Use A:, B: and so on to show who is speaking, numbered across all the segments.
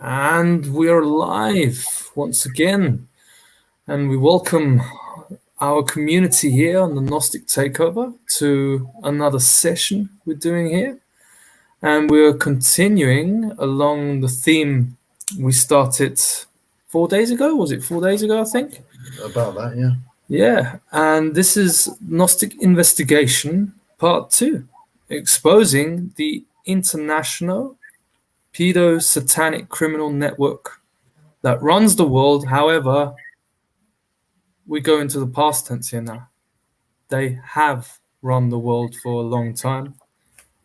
A: And we are live once again. And we welcome our community here on the Gnostic Takeover to another session we're doing here. And we're continuing along the theme we started 4 days ago. Was it 4 days ago, I think?
B: About that, yeah.
A: Yeah. And this is Gnostic Investigation Part 2, exposing the international paedo-satanic criminal network that runs the world. However, we go into the past tense here now. They have run the world for a long time.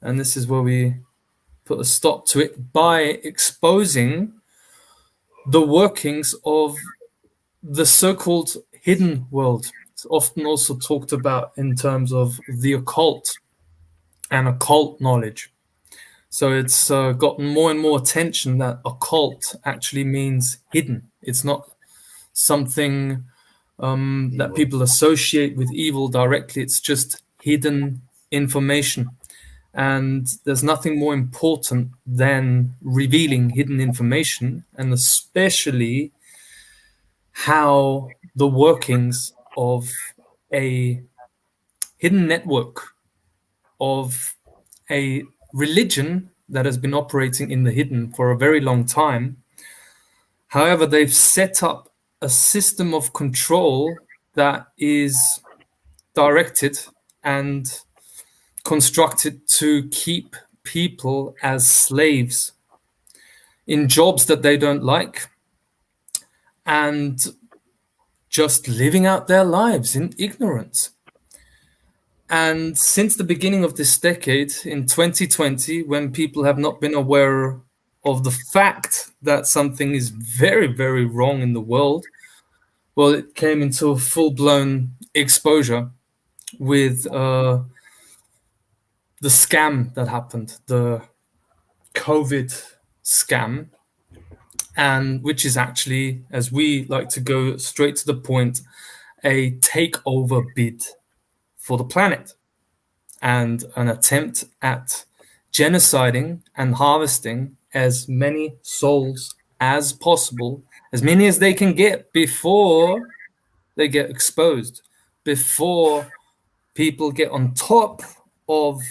A: And this is where we put a stop to it by exposing the workings of the so-called hidden world. It's often also talked about in terms of the occult and occult knowledge. So it's gotten more and more attention that occult actually means hidden. It's not something that people associate with evil directly. It's just hidden information. And there's nothing more important than revealing hidden information, and especially how the workings of a hidden network of a religion that has been operating in the hidden for a very long time. However, they've set up a system of control that is directed and constructed to keep people as slaves in jobs that they don't like and just living out their lives in ignorance. And since the beginning of this decade, in 2020, when people have not been aware of the fact that something is very, very wrong in the world, well, it came into a full-blown exposure with the scam that happened, the COVID scam, and which is actually, as we like to go straight to the point, a takeover bid for the planet and an attempt at genociding and harvesting as many souls as possible, as many as they can get before they get exposed, before people get on top of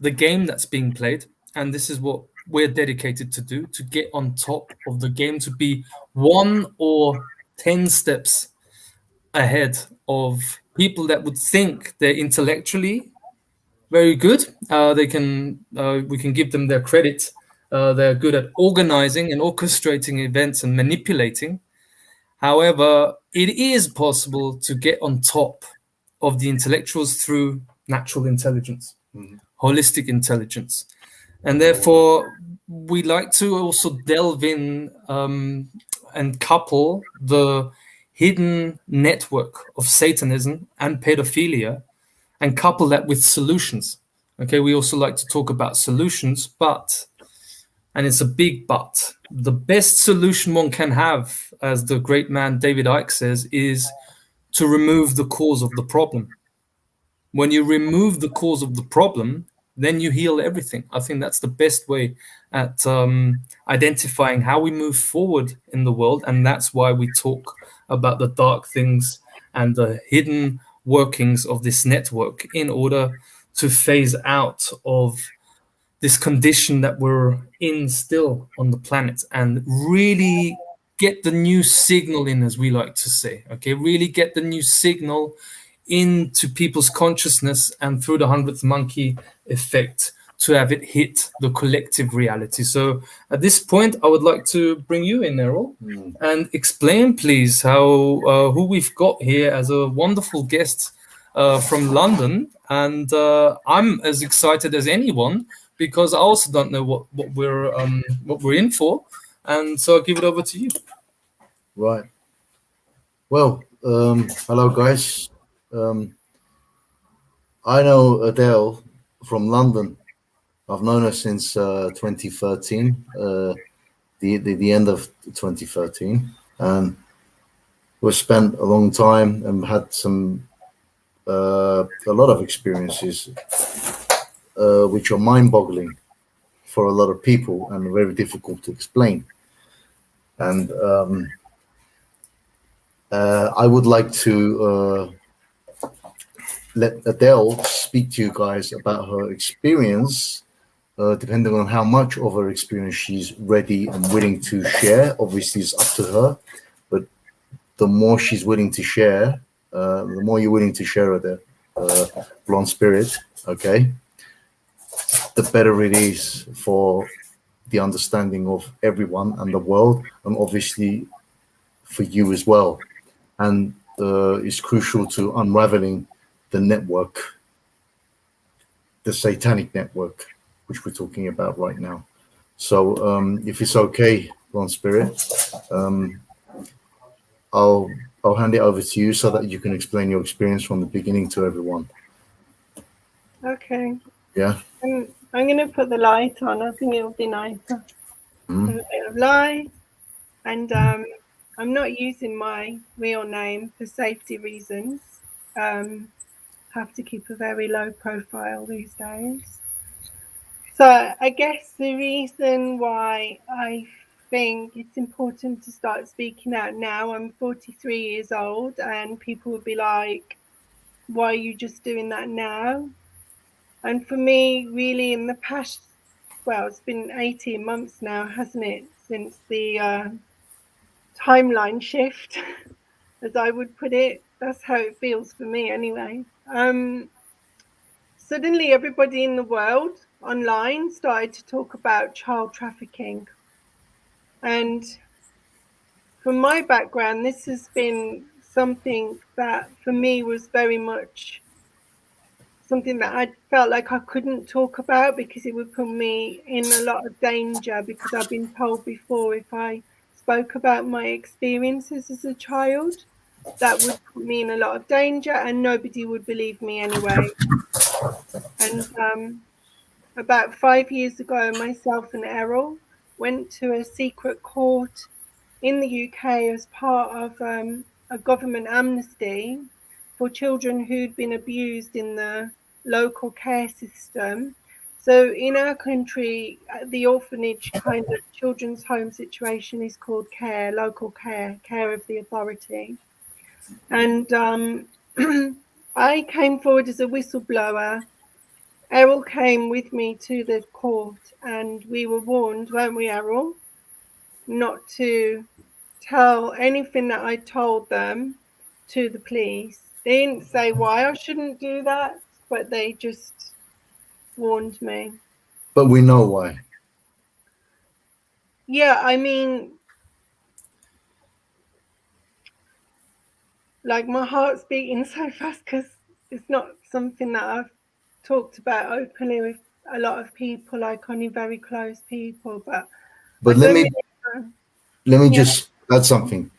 A: the game that's being played. And this is what we're dedicated to do, to get on top of the game, to be 1 or 10 steps ahead of people that would think they're intellectually very good. We can give them their credit. They're good at organizing and orchestrating events and manipulating. However, it is possible to get on top of the intellectuals through natural intelligence, holistic intelligence. And therefore, we like to also delve in and couple the hidden network of Satanism and pedophilia and couple that with solutions. Okay, we also like to talk about solutions, but, and it's a big but, the best solution one can have, as the great man David Icke says, is to remove the cause of the problem. When you remove the cause of the problem, then you heal everything. I think that's the best way at identifying how we move forward in the world. And that's why we talk about the dark things and the hidden workings of this network in order to phase out of this condition that we're in still on the planet and really get the new signal in, as we like to say. Okay, really get the new signal into people's consciousness and through the 100th monkey effect to have it hit the collective reality. So at this point, I would like to bring you in, Errol, and explain, please, how who we've got here as a wonderful guest from London. And I'm as excited as anyone because I also don't know what we're in for. And so I'll give it over to you.
B: Right. Well, hello, guys. I know Adele from London. I've known her since 2013, the end of 2013, and we've spent a long time and had a lot of experiences which are mind-boggling for a lot of people and very difficult to explain. And I would like to let Adele speak to you guys about her experience, depending on how much of her experience she's ready and willing to share. Obviously, it's up to her, but the more she's willing to share, the more you're willing to share with the blonde spirit, okay, the better it is for the understanding of everyone and the world, and obviously for you as well. And it's crucial to unraveling the network, the satanic network, which we're talking about right now. So, if it's okay, blonde spirit, um, I'll I'll hand it over to you so that you can explain your experience from the beginning to everyone.
C: Okay.
B: Yeah.
C: I'm going to put the light on. I think it'll be nicer.
B: Mm.
C: There's a bit of light. And I'm not using my real name for safety reasons. Have to keep a very low profile these days. So I guess the reason why I think it's important to start speaking out now, I'm 43 years old, and people would be like, why are you just doing that now? And for me, really, in the past, well, it's been 18 months now, hasn't it, since the timeline shift, as I would put it. That's how it feels for me, anyway. Suddenly, everybody in the world online started to talk about child trafficking. And from my background, this has been something that for me was very much something that I felt like I couldn't talk about because it would put me in a lot of danger, because I've been told before if I spoke about my experiences as a child, that would put me in a lot of danger and nobody would believe me anyway. And about 5 years ago, myself and Errol went to a secret court in the UK as part of a government amnesty for children who'd been abused in the local care system. So in our country, the orphanage kind of children's home situation is called care, local care, care of the authority. And I came forward as a whistleblower. Errol came with me to the court, and we were warned, weren't we, Errol, not to tell anything that I told them to the police. They didn't say why I shouldn't do that, but they just warned me.
B: But we know why.
C: Yeah, I mean, like my heart's beating so fast because it's not something that I've talked about openly with a lot of people, like only very close people. But I
B: But
C: don't really know.
B: let me
C: Yeah,
B: just add something.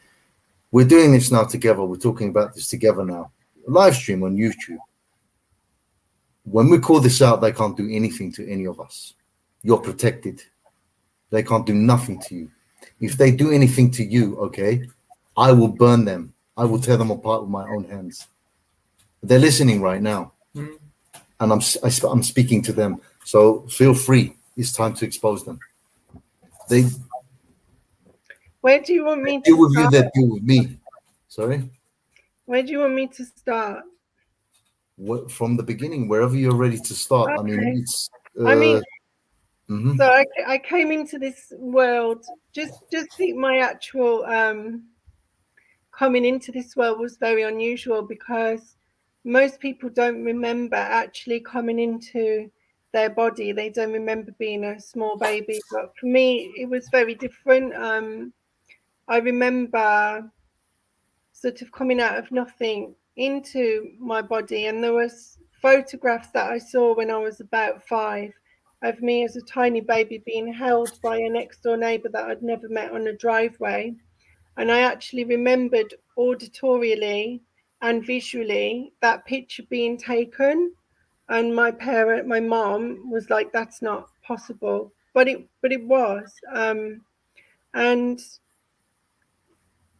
B: We're doing this now together. We're talking about this together now. Live stream on YouTube. When we call this out, they can't do anything to any of us. You're protected. They can't do nothing to you. If they do anything to you, okay, I will burn them. I will tear them apart with my own hands. They're listening right now,
A: Mm.
B: and I'm speaking to them. So feel free. It's time to expose them. They
C: where do you want me to
B: deal with you.
C: start?
B: They deal with me. Sorry.
C: Where do you want me to start?
B: From the beginning, wherever you're ready to start. I mean,
C: Okay.
B: it's.
C: I mean,
B: Mhm.
C: so I came into this world, just my actual coming into this world was very unusual, because most people don't remember actually coming into their body. They don't remember being a small baby, but for me it was very different. I remember sort of coming out of nothing into my body, and there was photographs that I saw when I was about 5 of me as a tiny baby being held by a next door neighbour that I'd never met on a driveway. And I actually remembered auditorially and visually that picture being taken, and my mom was like, that's not possible, but it was. And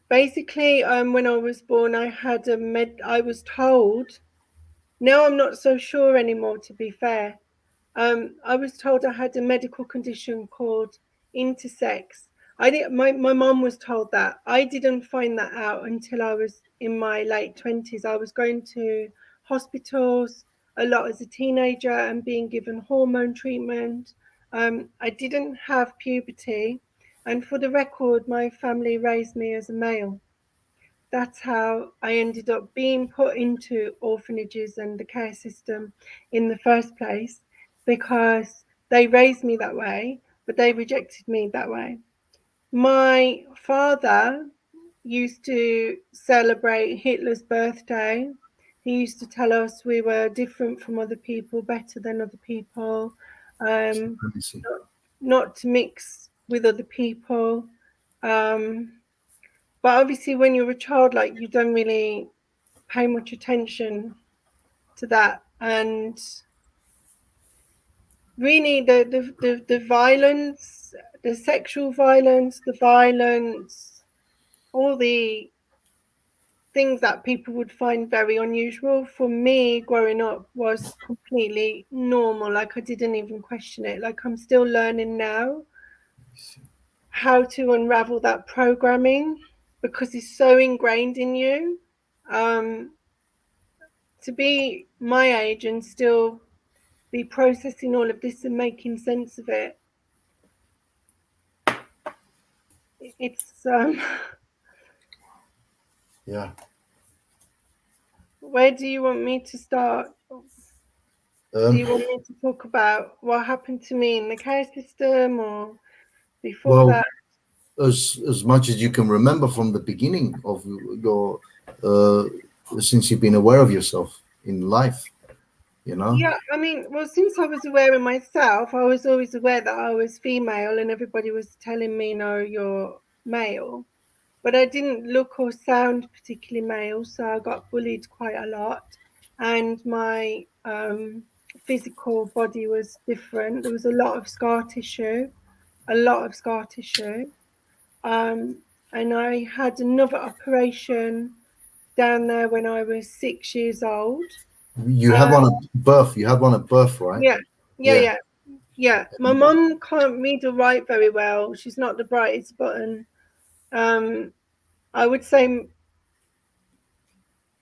C: basically, when I was born, I was told, now I'm not so sure anymore, to be fair. I was told I had a medical condition called intersex. My mum was told that. I didn't find that out until I was in my late 20s. I was going to hospitals a lot as a teenager and being given hormone treatment. I didn't have puberty, and for the record, my family raised me as a male. That's how I ended up being put into orphanages and the care system in the first place, because they raised me that way, but they rejected me that way. My father used to celebrate Hitler's birthday. He used to tell us we were different from other people, better than other people,
B: Supremacy.
C: not to mix with other people. But obviously, when you're a child, like, you don't really pay much attention to that. And really, the violence, the sexual violence, the violence, all the things that people would find very unusual, for me growing up was completely normal. Like, I didn't even question it. Like, I'm still learning now how to unravel that programming, because it's so ingrained in you. To be my age and still be processing all of this and making sense of it, it's
B: Yeah.
C: where do you want me to start? Do you want me to talk about what happened to me in the care system, or before
B: Well,
C: that?
B: as much as you can remember from the beginning of your, since you've been aware of yourself in life, you know.
C: Yeah, I mean, well, since I was aware of myself, I was always aware that I was female, and everybody was telling me, no, you're male. But I didn't look or sound particularly male, so I got bullied quite a lot. And my physical body was different. There was a lot of scar tissue, a lot of scar tissue. And I had another operation down there when I was 6 years old.
B: You had one at birth. You had one at birth, right?
C: Yeah, yeah,
B: Yeah.
C: yeah, yeah. My mum can't read or write very well. She's not the brightest button. I would say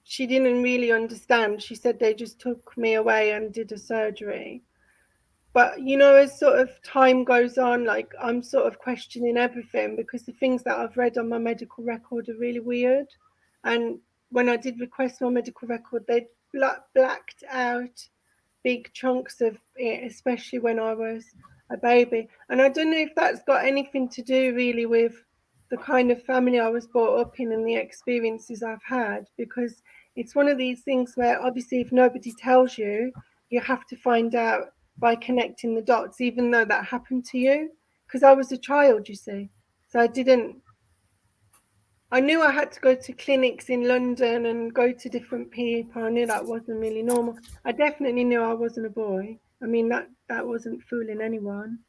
C: she didn't really understand. She said they just took me away and did a surgery. But, you know, as sort of time goes on, like, I'm sort of questioning everything, because the things that I've read on my medical record are really weird. And when I did request my medical record, they blacked out big chunks of it, especially when I was a baby. And I don't know if that's got anything to do really with the kind of family I was brought up in and the experiences I've had, because it's one of these things where obviously if nobody tells you, you have to find out by connecting the dots, even though that happened to you. Because I was a child, you see. So I knew I had to go to clinics in London and go to different people. I knew that wasn't really normal. I definitely knew I wasn't a boy. I mean, that wasn't fooling anyone.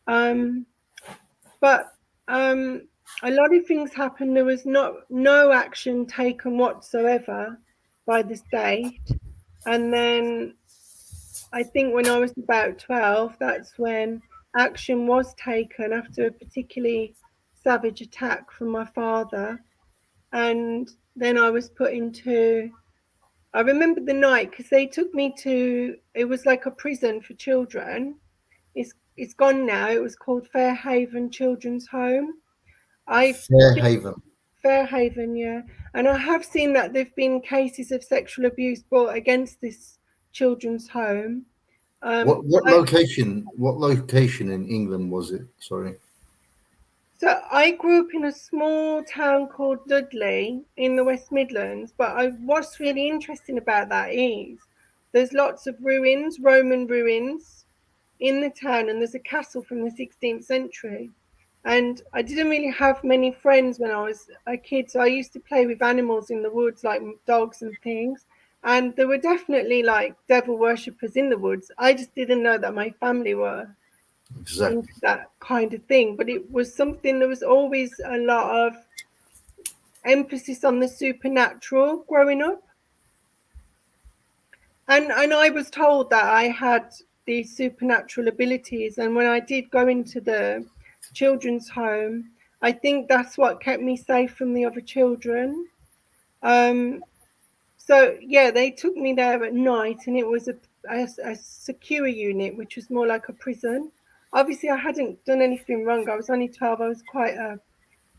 C: But a lot of things happened. There was no action taken whatsoever by the state. And then I think when I was about 12, that's when action was taken after a particularly savage attack from my father. And then I was put into, I remember the night, because they took me to, it was like a prison for children. It's gone now. It was called Fairhaven Children's Home. I've
B: Fairhaven.
C: Fairhaven, yeah. And I have seen that there've been cases of sexual abuse brought against this children's home.
B: What location? What location in England was it? Sorry.
C: So I grew up in a small town called Dudley in the West Midlands, but what's really interesting about that is there's lots of ruins, Roman ruins in the town, and there's a castle from the 16th century. And I didn't really have many friends when I was a kid, so I used to play with animals in the woods, like dogs and things. And there were definitely like devil worshippers in the woods. I just didn't know that my family were
B: Exactly.
C: into that kind of thing. But it was something, there was always a lot of emphasis on the supernatural growing up. And I was told that I had these supernatural abilities. And when I did go into the children's home, I think that's what kept me safe from the other children. So yeah, they took me there at night, and it was a secure unit, which was more like a prison. Obviously, I hadn't done anything wrong. I was only 12. I was quite a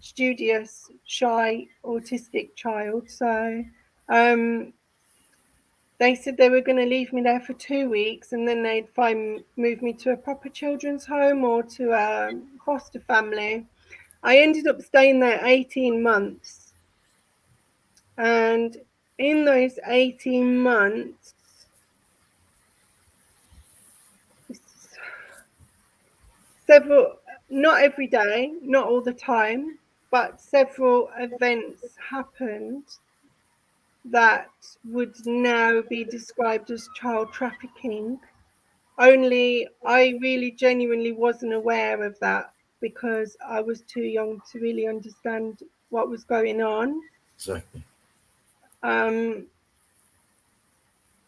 C: studious, shy, autistic child. So they said they were going to leave me there for 2 weeks, and then they'd move me to a proper children's home or to a foster family. I ended up staying there 18 months. And in those 18 months, several, not every day, not all the time, but several events happened that would now be described as child trafficking. Only I really genuinely wasn't aware of that because I was too young to really understand what was going on.
B: Exactly.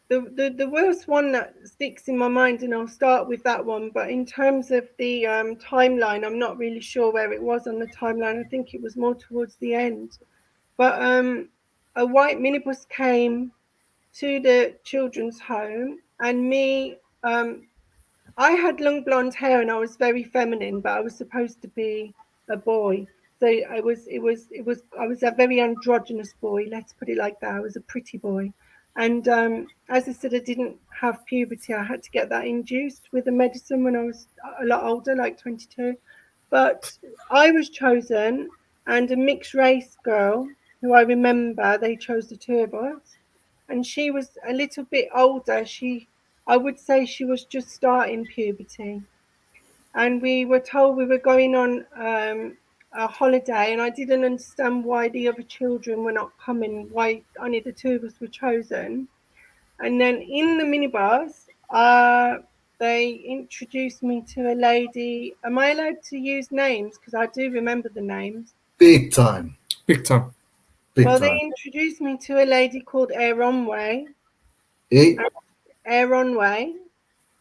C: The worst one that sticks in my mind, and I'll start with that one, but in terms of the timeline, I'm not really sure where it was on the timeline. I think it was more towards the end. But a white minibus came to the children's home, and I had long blonde hair and I was very feminine, but I was supposed to be a boy. So I was a very androgynous boy, let's put it like that. I was a pretty boy. And as I said, I didn't have puberty. I had to get that induced with the medicine when I was a lot older, like 22. But I was chosen, and a mixed race girl who I remember, they chose the two of us. And she was a little bit older. I would say she was just starting puberty. And we were told we were going on a holiday, and I didn't understand why the other children were not coming, why only the two of us were chosen. And then in the minibus, they introduced me to a lady. Am I allowed to use names? Because I do remember the names.
B: Big time.
A: Big time.
B: Big
C: Well,
B: time.
C: they introduced me to a lady called Aaronway.
B: Eh?
C: Aaronway.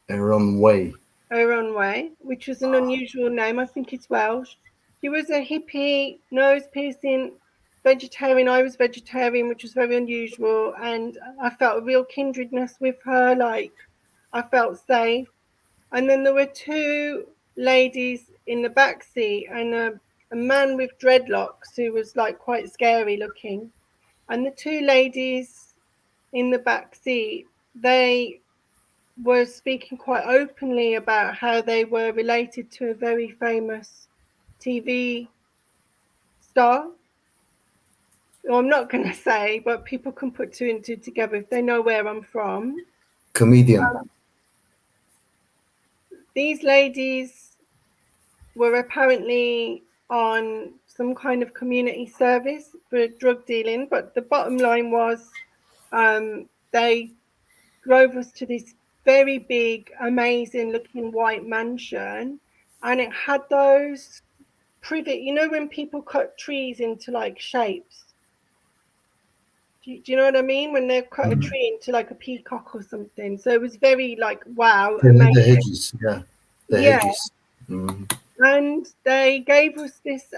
B: Aaronway.
C: Aaronway, which was an unusual name. I think it's Welsh. She was a hippie, nose piercing, vegetarian. I was vegetarian, which was very unusual. And I felt a real kindredness with her. Like, I felt safe. And then there were two ladies in the back seat, and a man with dreadlocks who was like quite scary looking. And the two ladies in the back seat, they were speaking quite openly about how they were related to a very famous TV star. Well, I'm not going to say, but people can put two and two together if they know where I'm from.
B: Comedian.
C: These ladies were apparently on some kind of community service for drug dealing, but the bottom line was they drove us to this very big, amazing looking white mansion, and it had those pretty, you know, when people cut trees into like shapes. Do you know what I mean? When they cut a tree into like a peacock or something. So it was very like, wow,
B: Yeah, like the
C: amazing.
B: hedges. Yeah. The
C: Yeah.
B: hedges. Mm.
C: And they gave us this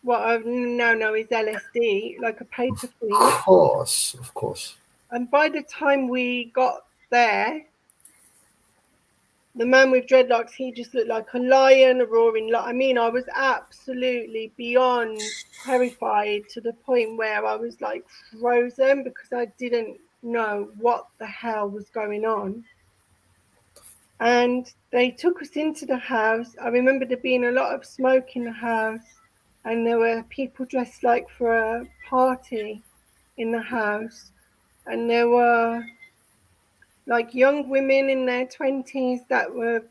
C: what I now know is LSD, like a paedophile.
B: Of course.
C: And by the time we got there, the man with dreadlocks, he just looked like a lion, a roaring lion. I mean, I was absolutely beyond terrified to the point where I was like frozen because I didn't know what the hell was going on. And they took us into the house. I remember there being a lot of smoke in the house, and there were people dressed like for a party in the house, and there were like young women in their 20s that were,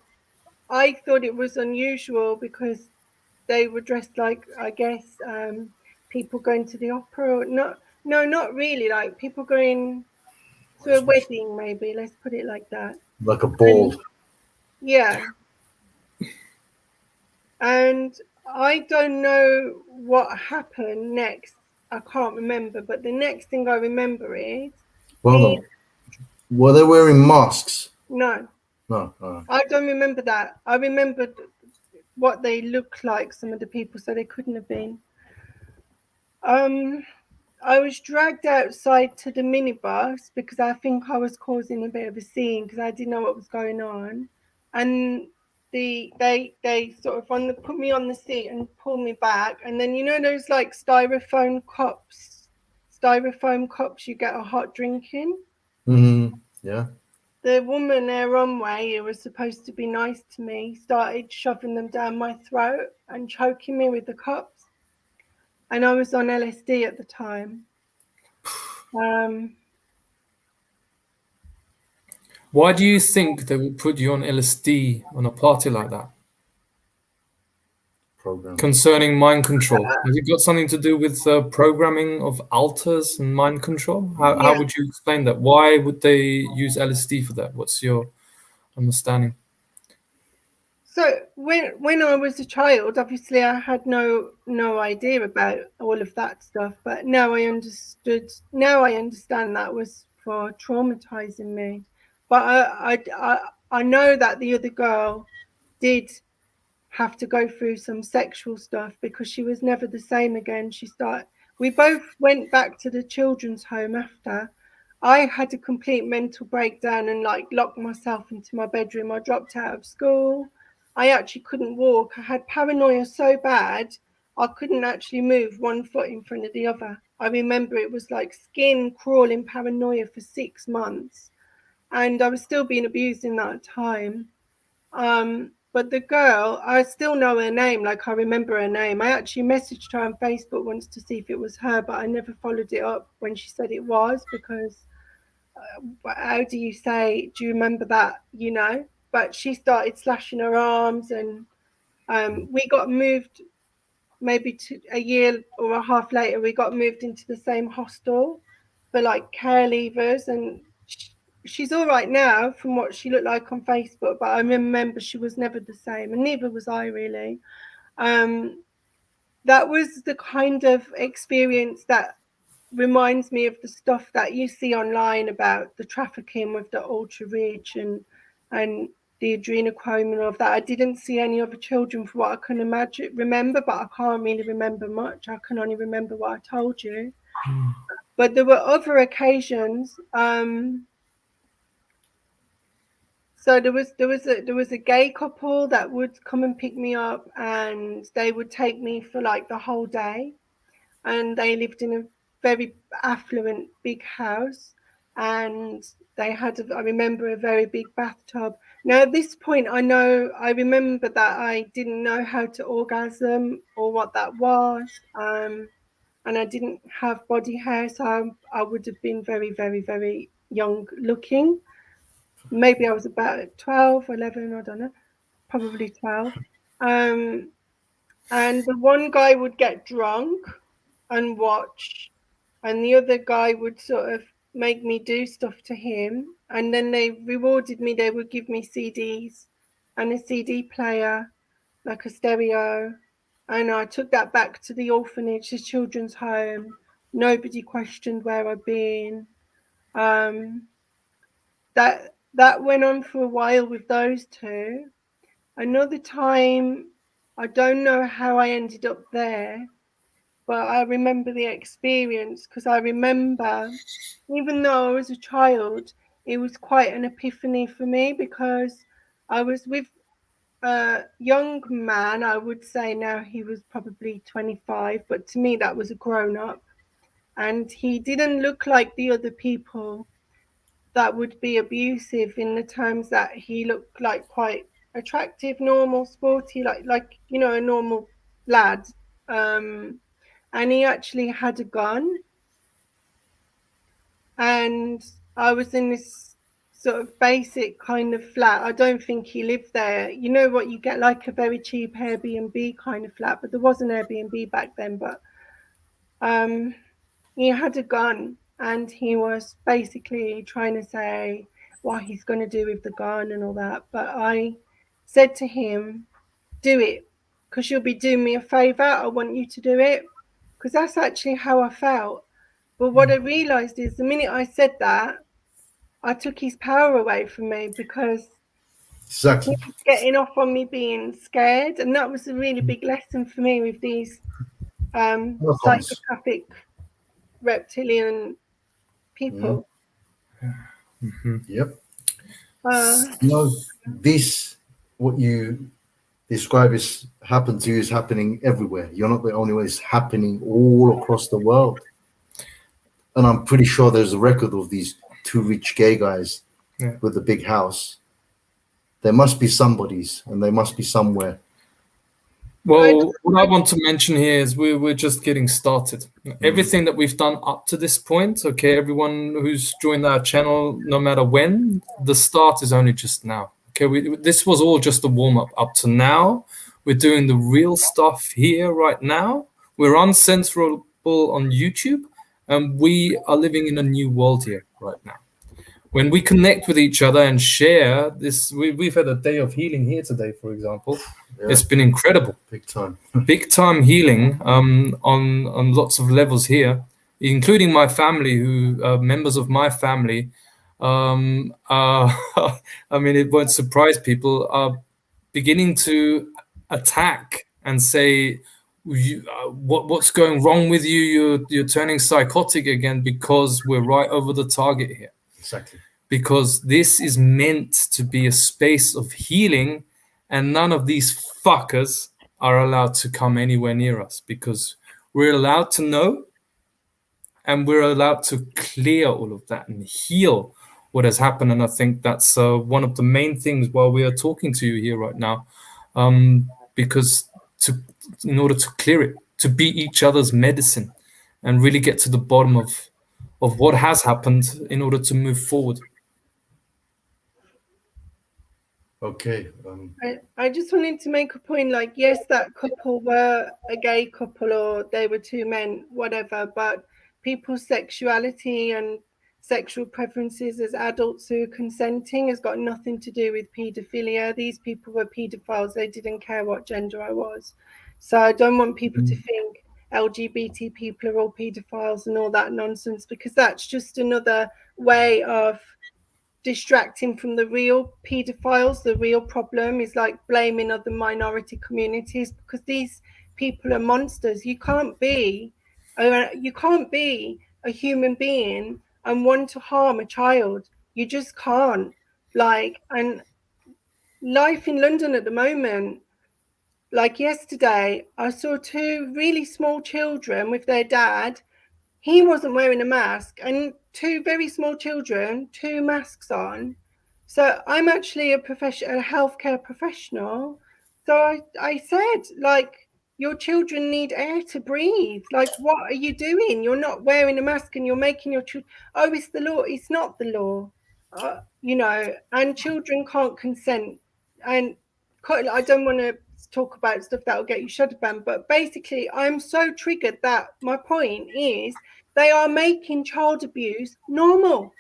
C: I thought it was unusual because they were dressed like, I guess, people going to the opera. Not really, like people going to a wedding, maybe, let's put it like that.
B: Like a ball.
C: And, yeah. And I don't know what happened next. I can't remember, but the next thing I remember is
B: Well, no. Were they wearing masks?
C: no.
B: No.
C: I don't remember that. I remember what they look like, some of the people, so they couldn't have been. I was dragged outside to the minibus because I think I was causing a bit of a scene because I didn't know what was going on, and they sort of put me on the seat and pulled me back, and then you know those like styrofoam cups you get a hot drink in.
B: Mm-hmm. Yeah.
C: The woman there runway who was supposed to be nice to me started shoving them down my throat and choking me with the cups, and I was on LSD at the time.
A: Why do you think they would put you on LSD on a party like that?
B: Program.
A: Concerning mind control, has it got something to do with programming of alters and mind control? How
C: Yeah.
A: would you explain that? Why would they use LSD for that? What's your understanding?
C: So when I was a child, obviously I had no idea about all of that stuff, but now I understood. Now I understand that was for traumatizing me. But I know that the other girl did have to go through some sexual stuff because she was never the same again. We both went back to the children's home after. I had a complete mental breakdown and like locked myself into my bedroom. I dropped out of school. I actually couldn't walk. I had paranoia so bad I couldn't actually move one foot in front of the other. I remember it was like skin crawling paranoia for 6 months, and I was still being abused in that time. But the girl, I still know her name, like I remember her name. I actually messaged her on Facebook once to see if it was her, but I never followed it up when she said it was because how do you say, do you remember that, you know? But she started slashing her arms, and we got moved maybe a year or a half later, we got moved into the same hostel for like care leavers, and she's all right now from what she looked like on Facebook, but I remember she was never the same, and neither was I really. That was the kind of experience that reminds me of the stuff that you see online about the trafficking with the ultra rich and the adrenochrome and all of that. I didn't see any other children for what I can remember, but I can't really remember much. I can only remember what I told you. But there were other occasions. So there was a gay couple that would come and pick me up, and they would take me for like the whole day, and they lived in a very affluent big house, and they had I remember a very big bathtub. Now at this point I remember that I didn't know how to orgasm or what that was, and I didn't have body hair, so I would have been very very very young looking. Maybe I was about 12, 11, I don't know, probably 12. um and the one guy would get drunk and watch, and the other guy would sort of make me do stuff to him, and then they rewarded me. They would give me CDs and a CD player, like a stereo, and I took that back to the orphanage, the children's home. Nobody questioned where I'd been. um that went on for a while with those two. Another time, I don't know how I ended up there, but I remember the experience because I remember, even though I was a child, it was quite an epiphany for me because I was with a young man. I would say now he was probably 25, but to me that was a grown up, and he didn't look like the other people that would be abusive, in the terms that he looked like quite attractive, normal, sporty, like you know, a normal lad. um and he actually had a gun, and I was in this sort of basic kind of flat. I don't think he lived there. You know what, you get like a very cheap Airbnb kind of flat, but there was an Airbnb back then. But um he had a gun, and he was basically trying to say what he's going to do with the gun and all that. But I said to him, do it, because you'll be doing me a favor. I want you to do it, because that's actually how I felt. But what I realized is the minute I said that, I took his power away from me, because
B: Exactly.
C: getting off on me being scared, and that was a really big lesson for me with these
B: No comments.
C: psychopathic reptilian people.
B: Yep.
C: Uh,
B: No, this, what you describe is happened to you, is happening everywhere. You're not the only one. It's happening all across the world. And I'm pretty sure there's a record of these two rich gay guys with a big house. There must be somebody's, and they must be somewhere.
A: Well, what I want to mention here is we're just getting started. Everything that we've done up to this point, okay, everyone who's joined our channel, no matter when, the start is only just now. Okay, this was all just a warm-up up to now. We're doing the real stuff here right now. We're uncensorable on YouTube, and we are living in a new world here right now. When we connect with each other and share this, we've had a day of healing here today, for example.
B: Yeah.
A: It's been incredible. Big time healing on lots of levels here, including my family, who members of my family. I mean, it won't surprise people, are beginning to attack and say, what's going wrong with you? You're turning psychotic again, because we're right over the target here.
B: Exactly.
A: Because this is meant to be a space of healing, and none of these fuckers are allowed to come anywhere near us, because we're allowed to know, and we're allowed to clear all of that and heal what has happened. And I think that's one of the main things while we are talking to you here right now, because in order to clear it, to be each other's medicine and really get to the bottom of what has happened in order to move forward.
B: Okay.
C: I just wanted to make a point, like, yes, that couple were a gay couple, or they were two men, whatever, but people's sexuality and sexual preferences as adults who are consenting has got nothing to do with paedophilia. These people were paedophiles. They didn't care what gender I was. So I don't want people to think LGBT people are all paedophiles and all that nonsense, because that's just another way of distracting from the real pedophiles. The real problem is like blaming other minority communities, because these people are monsters. You can't be a human being and want to harm a child. You just can't. Like, and life in London at the moment, like yesterday, I saw two really small children with their dad. He wasn't wearing a mask, and two very small children, two masks on. So I'm actually a healthcare professional. So I said, like, your children need air to breathe. Like, what are you doing? You're not wearing a mask and you're making your children. Oh, it's the law. It's not the law. And children can't consent. And I don't want to talk about stuff that will get you shadow banned, but basically I'm so triggered that my point is they are making child abuse normal.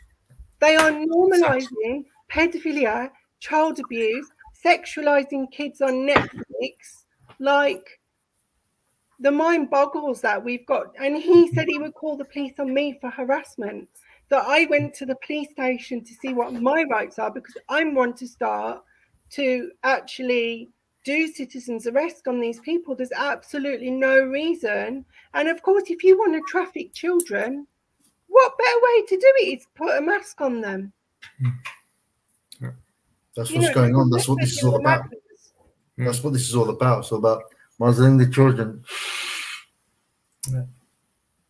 C: They are normalizing pedophilia, child abuse, sexualizing kids on Netflix. Like, the mind boggles that we've got. And he said he would call the police on me for harassment. So I went to the police station to see what my rights are, because I want to start to actually do citizens arrest on these people. There's absolutely no reason. And of course, if you want to traffic children, what better way to do it is put a mask on them.
B: That's what's going on. That's what this is all about. That's what this is all about. It's all about muzzling the children.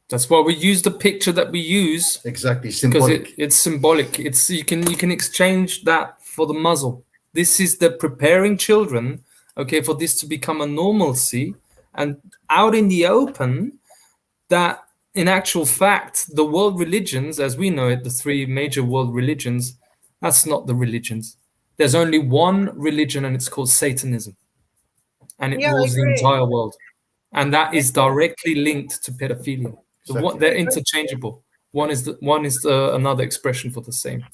A: That's why we use the picture that we use.
B: Exactly, symbolic.
A: Because it's symbolic. It's you can exchange that for the muzzle. This is the preparing children, okay, for this to become a normalcy, and out in the open, that in actual fact, the world religions, as we know it, the three major world religions, that's not the religions. There's only one religion, and it's called Satanism. And it rules the entire world. And that is directly linked to pedophilia. So they're interchangeable. One is another expression for the same.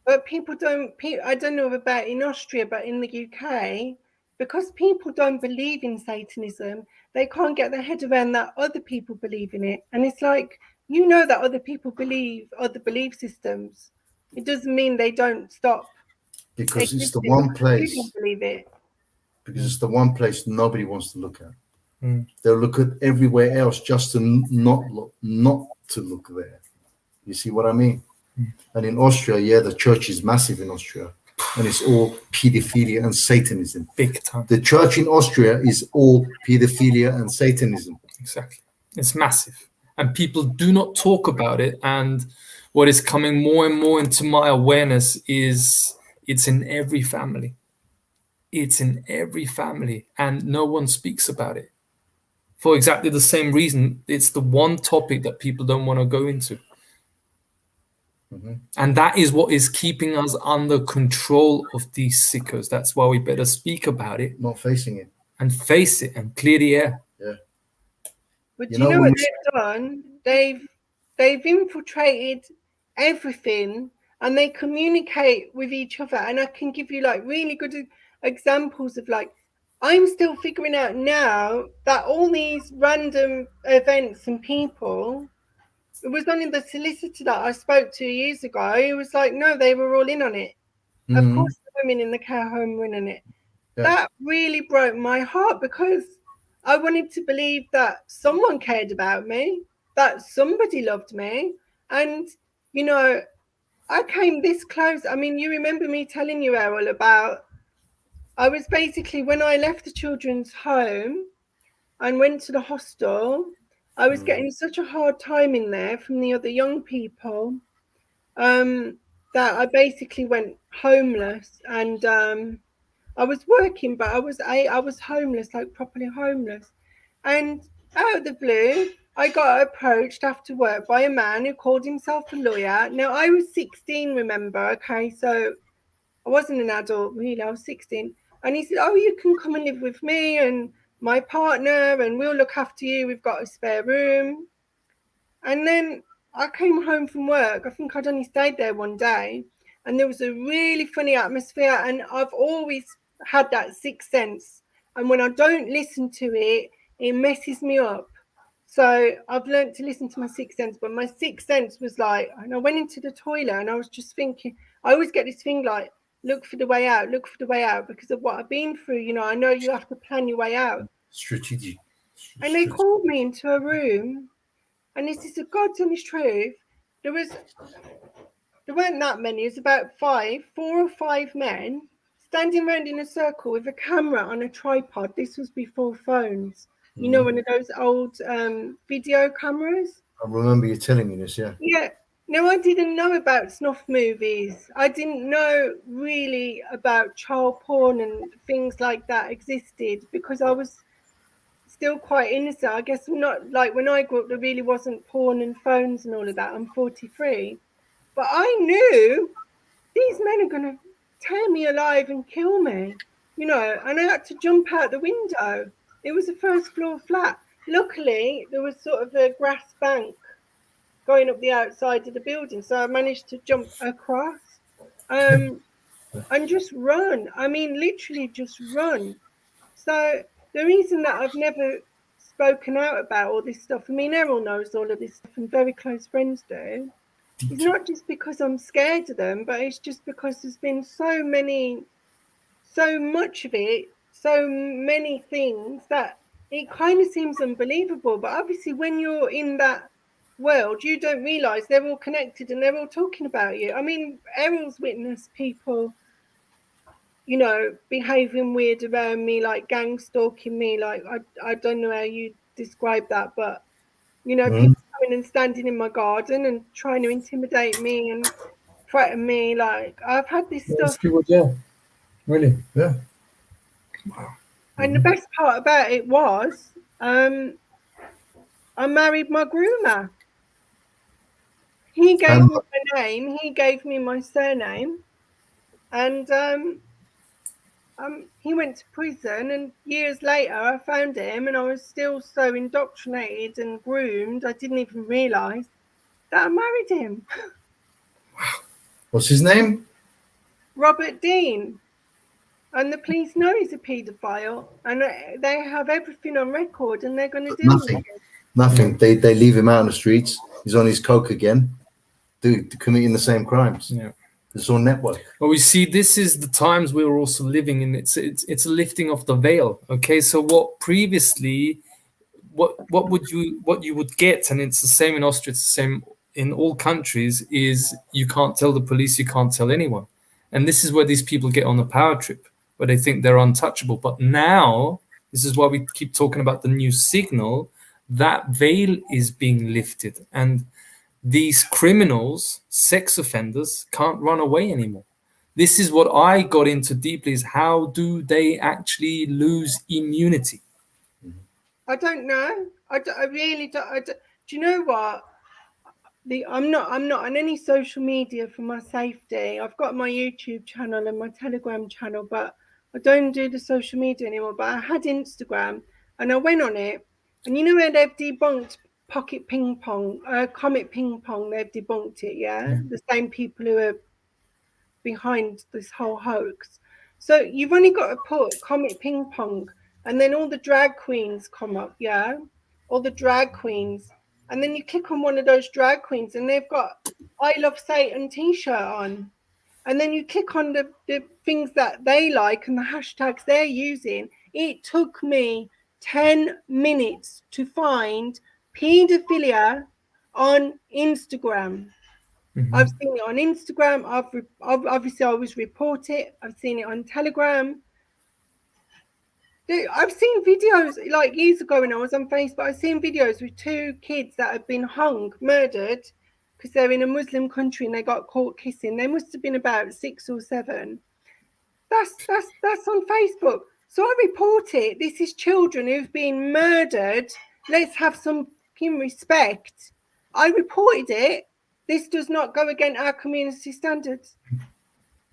C: But I don't know about in Austria, but in the UK, because people don't believe in Satanism, they can't get their head around that other people believe in it. And it's like, that other people believe other belief systems. It doesn't mean they don't stop
B: because it's the
C: existing,
B: one
C: because you
B: place.
C: don't believe it.
B: Because it's the one place nobody wants to look at.
A: Mm.
B: They'll look at everywhere else just to not to look there. You see what I mean?
A: Mm.
B: And in Austria, yeah, the church is massive in Austria, and it's all paedophilia and Satanism.
A: Big time.
B: The church in Austria is all paedophilia and Satanism.
A: Exactly. It's massive. And people do not talk about it. And what is coming more and more into my awareness is it's in every family. It's in every family. And no one speaks about it. For exactly the same reason, it's the one topic that people don't want to go into.
B: Mm-hmm.
A: And that is what is keeping us under control of these sickos. That's why we better speak about it.
B: Not facing it.
A: And face it and clear the air.
B: Yeah.
C: But do you know what they've done? They've infiltrated everything, and they communicate with each other. And I can give you like really good examples of like, I'm still figuring out now that all these random events and people, it was only the solicitor that I spoke to years ago. He was like, no, they were all in on it.
B: Mm-hmm.
C: Of course, the women in the care home were in on it. Yeah. That really broke my heart, because I wanted to believe that someone cared about me, that somebody loved me. And, you know, I came this close. I mean, you remember me telling you, Errol, about, I was basically, when I left the children's home and went to the hostel, I was getting such a hard time in there from the other young people that I basically went homeless. And I was working, but I was homeless, like properly homeless. And out of the blue, I got approached after work by a man who called himself a lawyer. Now, I was 16, remember? Okay, so I wasn't an adult, really. I was 16. And he said, oh, you can come and live with me and my partner, and we'll look after you. We've got a spare room. And then I came home from work. I think I'd only stayed there one day. And there was a really funny atmosphere. And I've always had that sixth sense. And when I don't listen to it, it messes me up. So I've learned to listen to my sixth sense. But my sixth sense was like, and I went into the toilet and I was just thinking, I always get this thing like, look for the way out, look for the way out, because of what I've been through. You know, I know you have to plan your way out.
B: Strategic.
C: And they called me into a room. And this is the God's honest truth. There weren't that many. It was about 4 or 5 men standing around in a circle with a camera on a tripod. This was before phones. You know, one of those old video cameras.
B: I remember you telling me this, yeah.
C: Yeah. No, I didn't know about snuff movies. I didn't know really about child porn and things like that existed, because I was still quite innocent. I guess not like when I grew up, there really wasn't porn and phones and all of that. I'm 43. But I knew these men are going to tear me alive and kill me, you know, and I had to jump out the window. It was a first floor flat. Luckily, there was sort of a grass bank going up the outside of the building. So I managed to jump across and just run. I mean, literally just run. So the reason that I've never spoken out about all this stuff, I mean, Errol knows all of this stuff and very close friends do. It's not just because I'm scared of them, but it's just because there's been so much of it, so many things that it kind of seems unbelievable. But obviously, when you're in that world, you don't realize they're all connected and they're all talking about you. I mean, Errol's witnessed people, you know, behaving weird around me, like gang stalking me. Like, I don't know how you describe that, but, you know, people coming and standing in my garden and trying to intimidate me and threaten me. Like, I've had this stuff.
A: Yeah, really?
B: Yeah.
A: Wow.
C: And the best part about it was, I married my groomer. He gave me my name, he gave me my surname, and he went to prison, and years later I found him, and I was still so indoctrinated and groomed, I didn't even realise that I married him.
B: What's his name?
C: Robert Dean. And the police know he's a paedophile, and they have everything on record, and they're going to do
B: nothing. Nothing. They leave him out on the streets. He's on his coke again, committing the same crimes.
A: Yeah.
B: It's all network.
A: Well, we see this is the times we're also living in. It's a lifting of the veil. Okay, so what previously, what you would get, and it's the same in Austria, it's the same in all countries, is you can't tell the police, you can't tell anyone, and this is where these people get on a power trip, where they think they're untouchable. But now, this is why we keep talking about the new signal. That veil is being lifted, and these criminals, sex offenders, can't run away anymore. This is what I got into deeply, is how do they actually lose immunity?
C: I don't know. I really don't. Do you know what? I'm not on any social media for my safety. I've got my YouTube channel and my Telegram channel, but I don't do the social media anymore. But I had Instagram and I went on it, and you know where they've debunked Pocket Ping Pong, Comet Ping Pong, they've debunked it, yeah? The same people who are behind this whole hoax. So you've only got to put Comet Ping Pong, and then all the drag queens come up, yeah? All the drag queens. And then you click on one of those drag queens and they've got I Love Satan t-shirt on. And then you click on the things that they like and the hashtags they're using. It took me 10 minutes to find paedophilia on Instagram. I've seen it on Instagram. I've obviously I always report it. I've seen it on Telegram. I've seen videos like years ago when I was on Facebook. I've seen videos with 2 kids that have been hung, murdered, because they're in a Muslim country and they got caught kissing. They must have been about 6 or 7. That's on Facebook. So I report it. This is children who've been murdered. Let's have some respect. I reported it. This does not go against our community standards.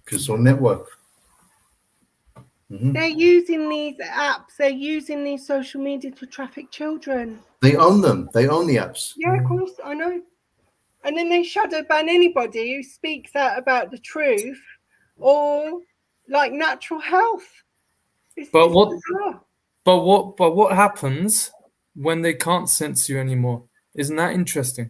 B: Because it's all network.
C: They're using these apps. They're using these social media to traffic children.
B: They own them. They own the apps.
C: Yeah, of course, I know. And then they shadow ban anybody who speaks out about the truth or like natural health.
A: But what happens when they can't censor you anymore? Isn't that interesting?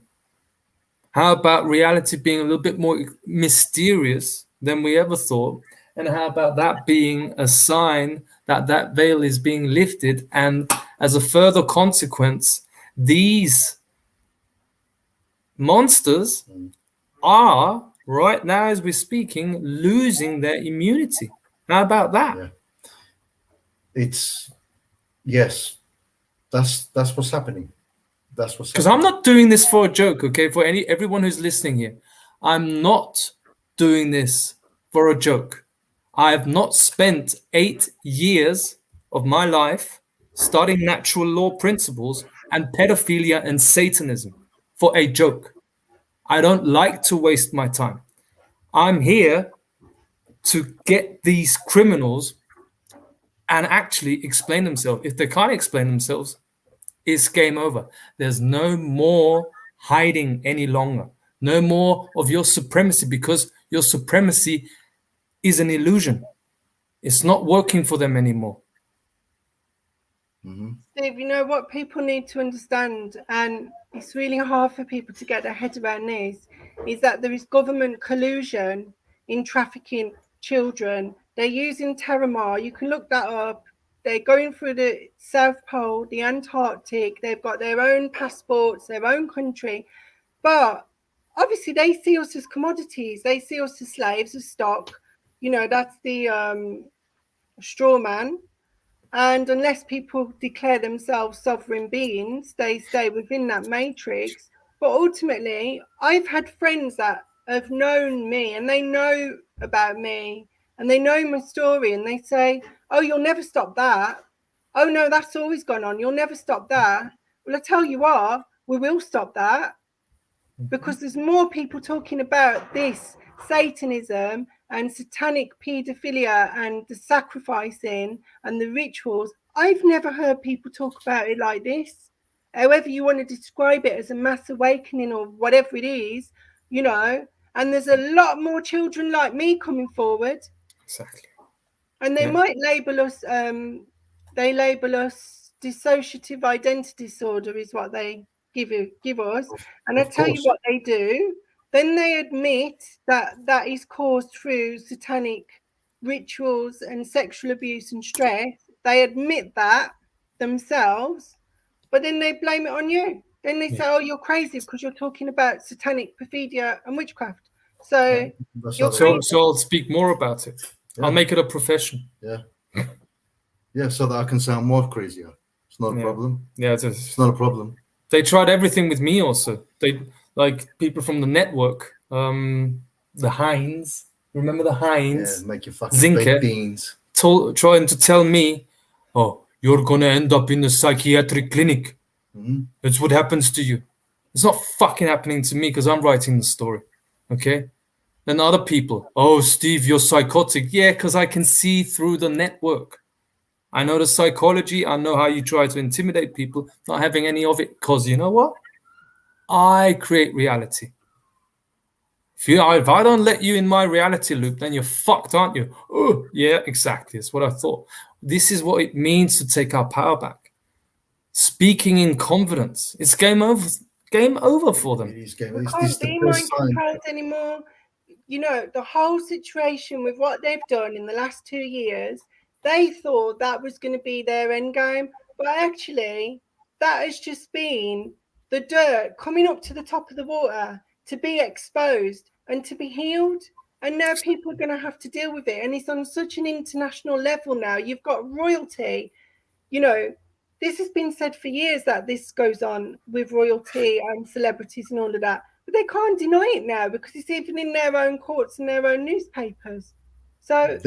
A: How about reality being a little bit more mysterious than we ever thought? And how about that being a sign that that veil is being lifted? And as a further consequence, these monsters are, right now as we're speaking, losing their immunity. How about that?
B: Yeah. It's, yes, that's what's happening. That's what's
A: Because I'm not doing this for a joke, okay? For everyone who's listening here, I'm not doing this for a joke. I have not spent 8 years of my life studying natural law principles and pedophilia and Satanism for a joke. I don't like to waste my time. I'm here to get these criminals and actually explain themselves. If they can't explain themselves, it's game over. There's no more hiding any longer. No more of your supremacy, because your supremacy is an illusion. It's not working for them anymore.
C: Steve, you know what people need to understand, and it's really hard for people to get their head around this, is that there is government collusion in trafficking children. They're using Terramar. You can look that up. They're going through the South Pole, the Antarctic. They've got their own passports, their own country. But obviously they see us as commodities. They see us as slaves, as stock. You know, that's the straw man. And unless people declare themselves sovereign beings, they stay within that matrix. But ultimately, I've had friends that have known me and they know about me and they know my story and they say, oh, you'll never stop that. Oh, no, that's always gone on. You'll never stop that. Well, I tell you what, we will stop that, because there's more people talking about this Satanism and satanic paedophilia and the sacrificing and the rituals. I've never heard people talk about it like this. However you want to describe it, as a mass awakening or whatever it is, you know, and there's a lot more children like me coming forward.
A: Exactly.
C: And they might label us, dissociative identity disorder is what they give us. And I tell you what they do. then they admit that that is caused through satanic rituals and sexual abuse and stress. They admit that themselves, but then they blame it on you. Then they say, oh, you're crazy because you're talking about satanic paedo-philia and witchcraft. So you're crazy.
A: So I'll speak more about it. I'll make it a profession.
B: Yeah, so that I can sound more crazier. It's not a problem.
A: Yeah,
B: it's not a problem.
A: They tried everything with me also. They, like people from the network, the Heinz. Remember the Heinz?
B: Yeah, make your fucking baked beans.
A: Trying to tell me, oh, you're gonna end up in a psychiatric clinic. That's what happens to you. It's not fucking happening to me because I'm writing the story. Okay? Then other people, oh, Steve, you're psychotic. Yeah, because I can see through the network. I know the psychology. I know how you try to intimidate people, not having any of it. Because you know what? I create reality. If I don't let you in my reality loop, then you're fucked, aren't you? Oh, yeah, exactly. That's what I thought. This is what it means to take our power back. Speaking in confidence. It's game over. Game over for them.
B: It is game.
C: We can't be mind controlled anymore. You know, the whole situation with what they've done in the last 2 years, they thought that was going to be their end game. But actually, that has just been the dirt coming up to the top of the water to be exposed and to be healed. And now people are going to have to deal with it. And it's on such an international level now. You've got royalty. You know, this has been said for years that this goes on with royalty and celebrities and all of that. But they can't deny it now because it's even in their own courts and their own newspapers. So,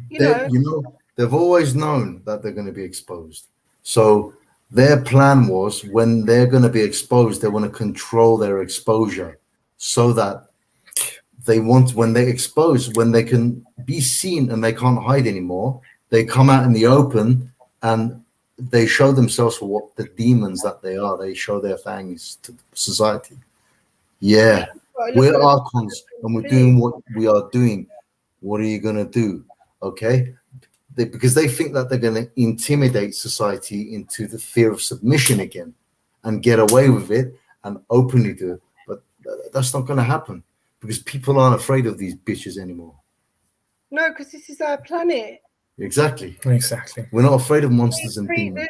C: you know,
B: they've always known that they're going to be exposed. So their plan was when they're going to be exposed, they want to control their exposure so that they want, when they expose, when they can be seen and they can't hide anymore, they come out in the open and they show themselves for what the demons that they are. They show their fangs to society. Yeah, we're archons and we're doing what we are doing. What are you going to do? Okay? Because they think that they're going to intimidate society into the fear of submission again and get away with it and openly do it. But that's not going to happen because people aren't afraid of these bitches anymore.
C: No, because this is our planet.
B: Exactly.
A: Exactly.
B: We're not afraid of monsters and demons.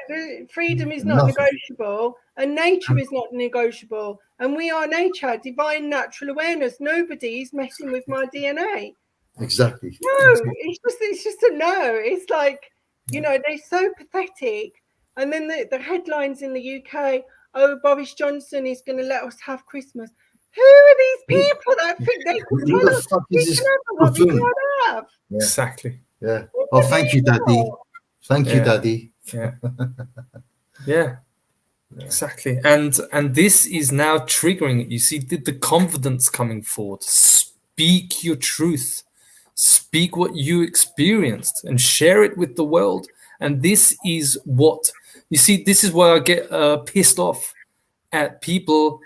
C: Freedom is not negotiable, and nature is not negotiable. And we are nature, divine natural awareness. Nobody is messing with my DNA.
B: Exactly.
C: No, it's just a no. It's like, you know, they're so pathetic. And then the headlines in the UK, oh, Boris Johnson is going to let us have Christmas. Who are these people that think they can tell us we can have what we can't have?
B: Yeah.
A: Exactly.
B: Yeah. Oh, thank you, Daddy. Thank you, Daddy.
A: Yeah. Yeah. Exactly. And this is now triggering it. You see the confidence coming forward. Speak your truth. Speak what you experienced and share it with the world. And this is what you see. This is why I get pissed off at people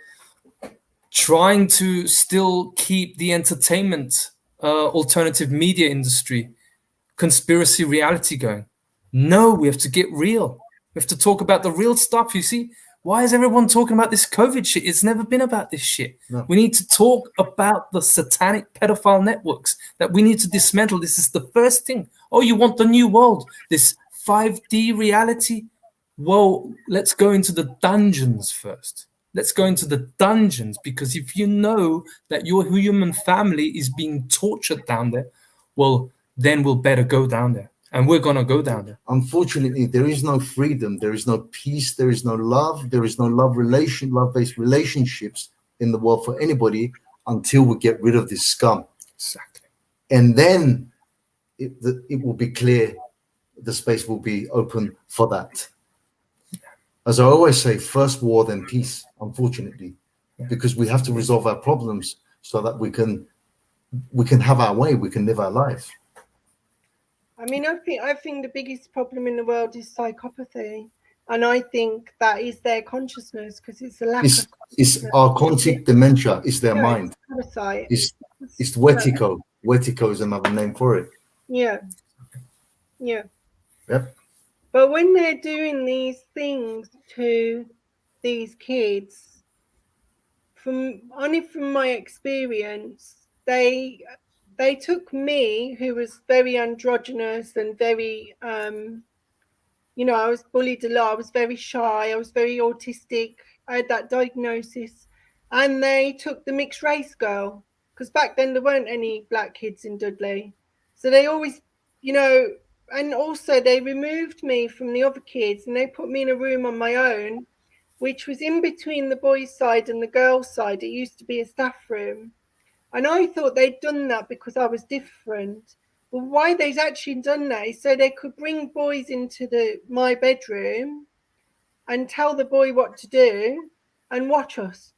A: trying to still keep the entertainment alternative media industry conspiracy reality going. No, we have to get real. We have to talk about the real stuff. You see, why is everyone talking about this COVID shit? It's never been about this shit.
B: No.
A: We need to talk about the satanic pedophile networks that we need to dismantle. This is the first thing. Oh, you want the new world, this 5D reality? Well, let's go into the dungeons first. Let's go into the dungeons, because if you know that your human family is being tortured down there, well, then we'll better go down there. And we're going to go down there.
B: Unfortunately, there is no freedom. There is no peace. There is no love. There is no love-based relationships in the world for anybody until we get rid of this scum.
A: Exactly.
B: And then it will be clear. The space will be open for that. As I always say, first war, then peace, unfortunately, because we have to resolve our problems so that we can have our way. We can live our life.
C: I mean, I think the biggest problem in the world is psychopathy, and I think that is their consciousness, because it's a lack of
B: it's archontic dementia. It's their mind.
C: It's
B: wetico. Wetico is another name for it.
C: Yeah.
B: Yep.
C: But when they're doing these things to these kids, from my experience, they took me, who was very androgynous and very you know, I was bullied a lot. I was very shy. I was very autistic. I had that diagnosis. And they took the mixed race girl, because back then there weren't any black kids in Dudley. So they always, you know, and also they removed me from the other kids and they put me in a room on my own, which was in between the boys' side and the girls' side. It used to be a staff room. And I thought they'd done that because I was different. But why they'd actually done that is so they could bring boys into my bedroom and tell the boy what to do and watch us.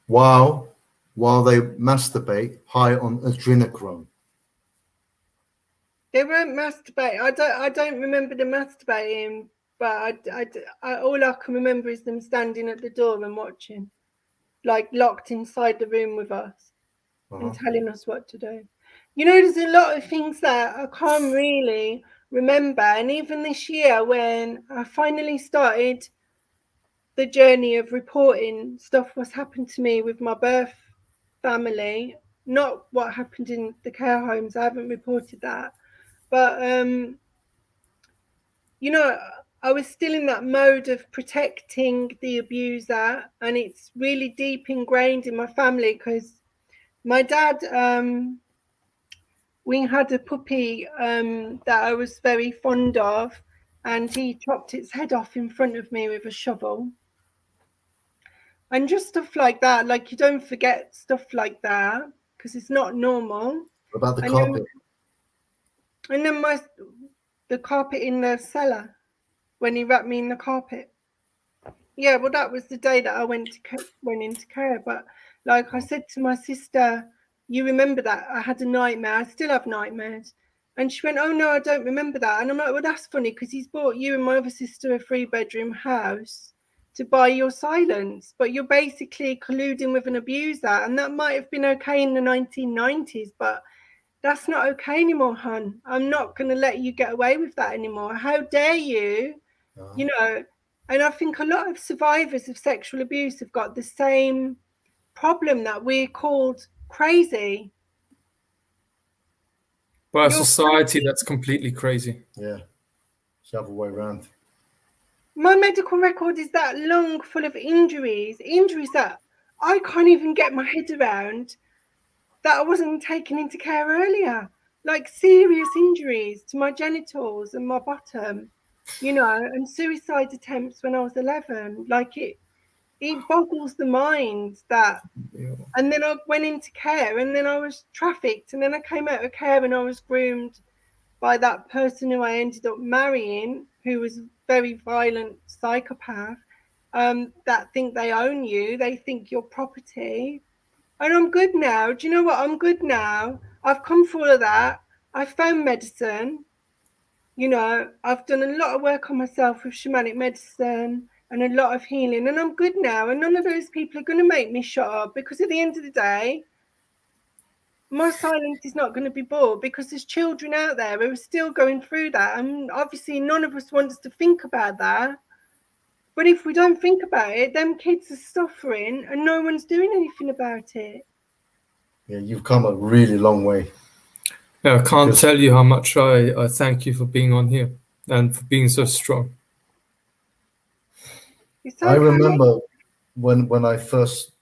B: While they masturbate high on adrenochrome.
C: They weren't masturbating. I don't remember them masturbating, but all I can remember is them standing at the door and watching, like locked inside the room with us. And telling us what to do. You know, there's a lot of things that I can't really remember. And even this year, when I finally started the journey of reporting stuff what's happened to me with my birth family, not what happened in the care homes, I haven't reported that. But, you know, I was still in that mode of protecting the abuser. And it's really deep ingrained in my family because my dad, we had a puppy that I was very fond of, and he chopped its head off in front of me with a shovel. And just stuff like that, like you don't forget stuff like that because it's not normal.
B: What about the
C: and
B: carpet?
C: Then, and then the carpet in the cellar, when he wrapped me in the carpet. Yeah, well, that was the day that I went into care. But like I said to my sister, you remember that? I had a nightmare. I still have nightmares. And she went, oh, no, I don't remember that. And I'm like, well, that's funny because he's bought you and my other sister a 3-bedroom house to buy your silence. But you're basically colluding with an abuser. And that might have been okay in the 1990s, but that's not okay anymore, hon. I'm not going to let you get away with that anymore. How dare you? You know, and I think a lot of survivors of sexual abuse have got the same problem, that we're called crazy.
A: By a society that's completely crazy.
B: Yeah, it's the other way around.
C: My medical record is that long, full of injuries that I can't even get my head around, that I wasn't taken into care earlier. Like serious injuries to my genitals and my bottom, you know, and suicide attempts when I was 11. Like it boggles the mind that. And then I went into care, and then I was trafficked, and then I came out of care and I was groomed by that person who I ended up marrying, who was a very violent psychopath, that think they own you, they think you're property. And I'm good now. Do you know what? I'm good now. I've come through all of that. I found medicine. You know, I've done a lot of work on myself with shamanic medicine and a lot of healing, and I'm good now. And none of those people are going to make me shut up, because at the end of the day, my silence is not going to be bought, because there's children out there who are still going through that. And obviously none of us wants to think about that. But if we don't think about it, them kids are suffering and no one's doing anything about it.
B: Yeah, you've come a really long way.
A: Yeah, I can't tell you how much I thank you for being on here and for being so strong.
C: Okay.
B: I remember when I first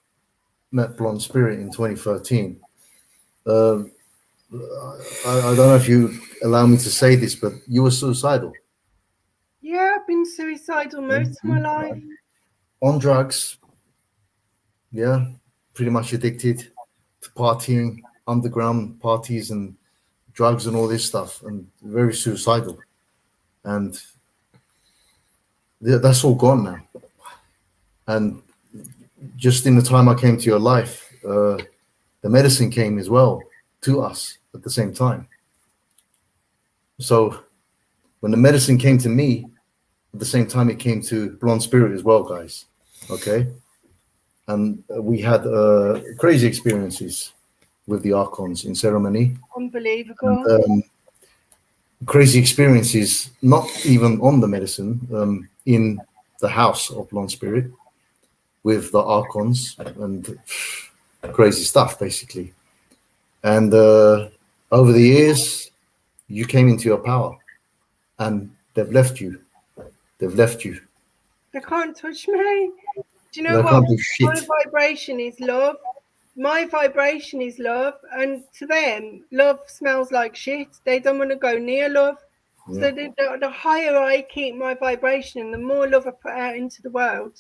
B: met Blonde Spirit in 2013. I don't know if you allow me to say this, but you were suicidal.
C: Yeah, I've been suicidal most of my life.
B: On drugs. Yeah, pretty much addicted to partying, underground parties and drugs and all this stuff, and very suicidal. And that's all gone now. And just in the time I came to your life, the medicine came as well to us at the same time. So when the medicine came to me, at the same time it came to Blonde Spirit as well, guys. Okay? And we had crazy experiences with the archons in ceremony.
C: Unbelievable.
B: And, crazy experiences, not even on the medicine, in the house of Blonde Spirit with the archons and crazy stuff, basically. And over the years, you came into your power, and they've left you. They've left you.
C: They can't touch me. Do you know
B: They
C: what?
B: can't do
C: My
B: shit.
C: vibration is love. My vibration is love, and to them, love smells like shit. They don't want to go near love.
B: Yeah.
C: So the higher I keep my vibration, and the more love I put out into the world,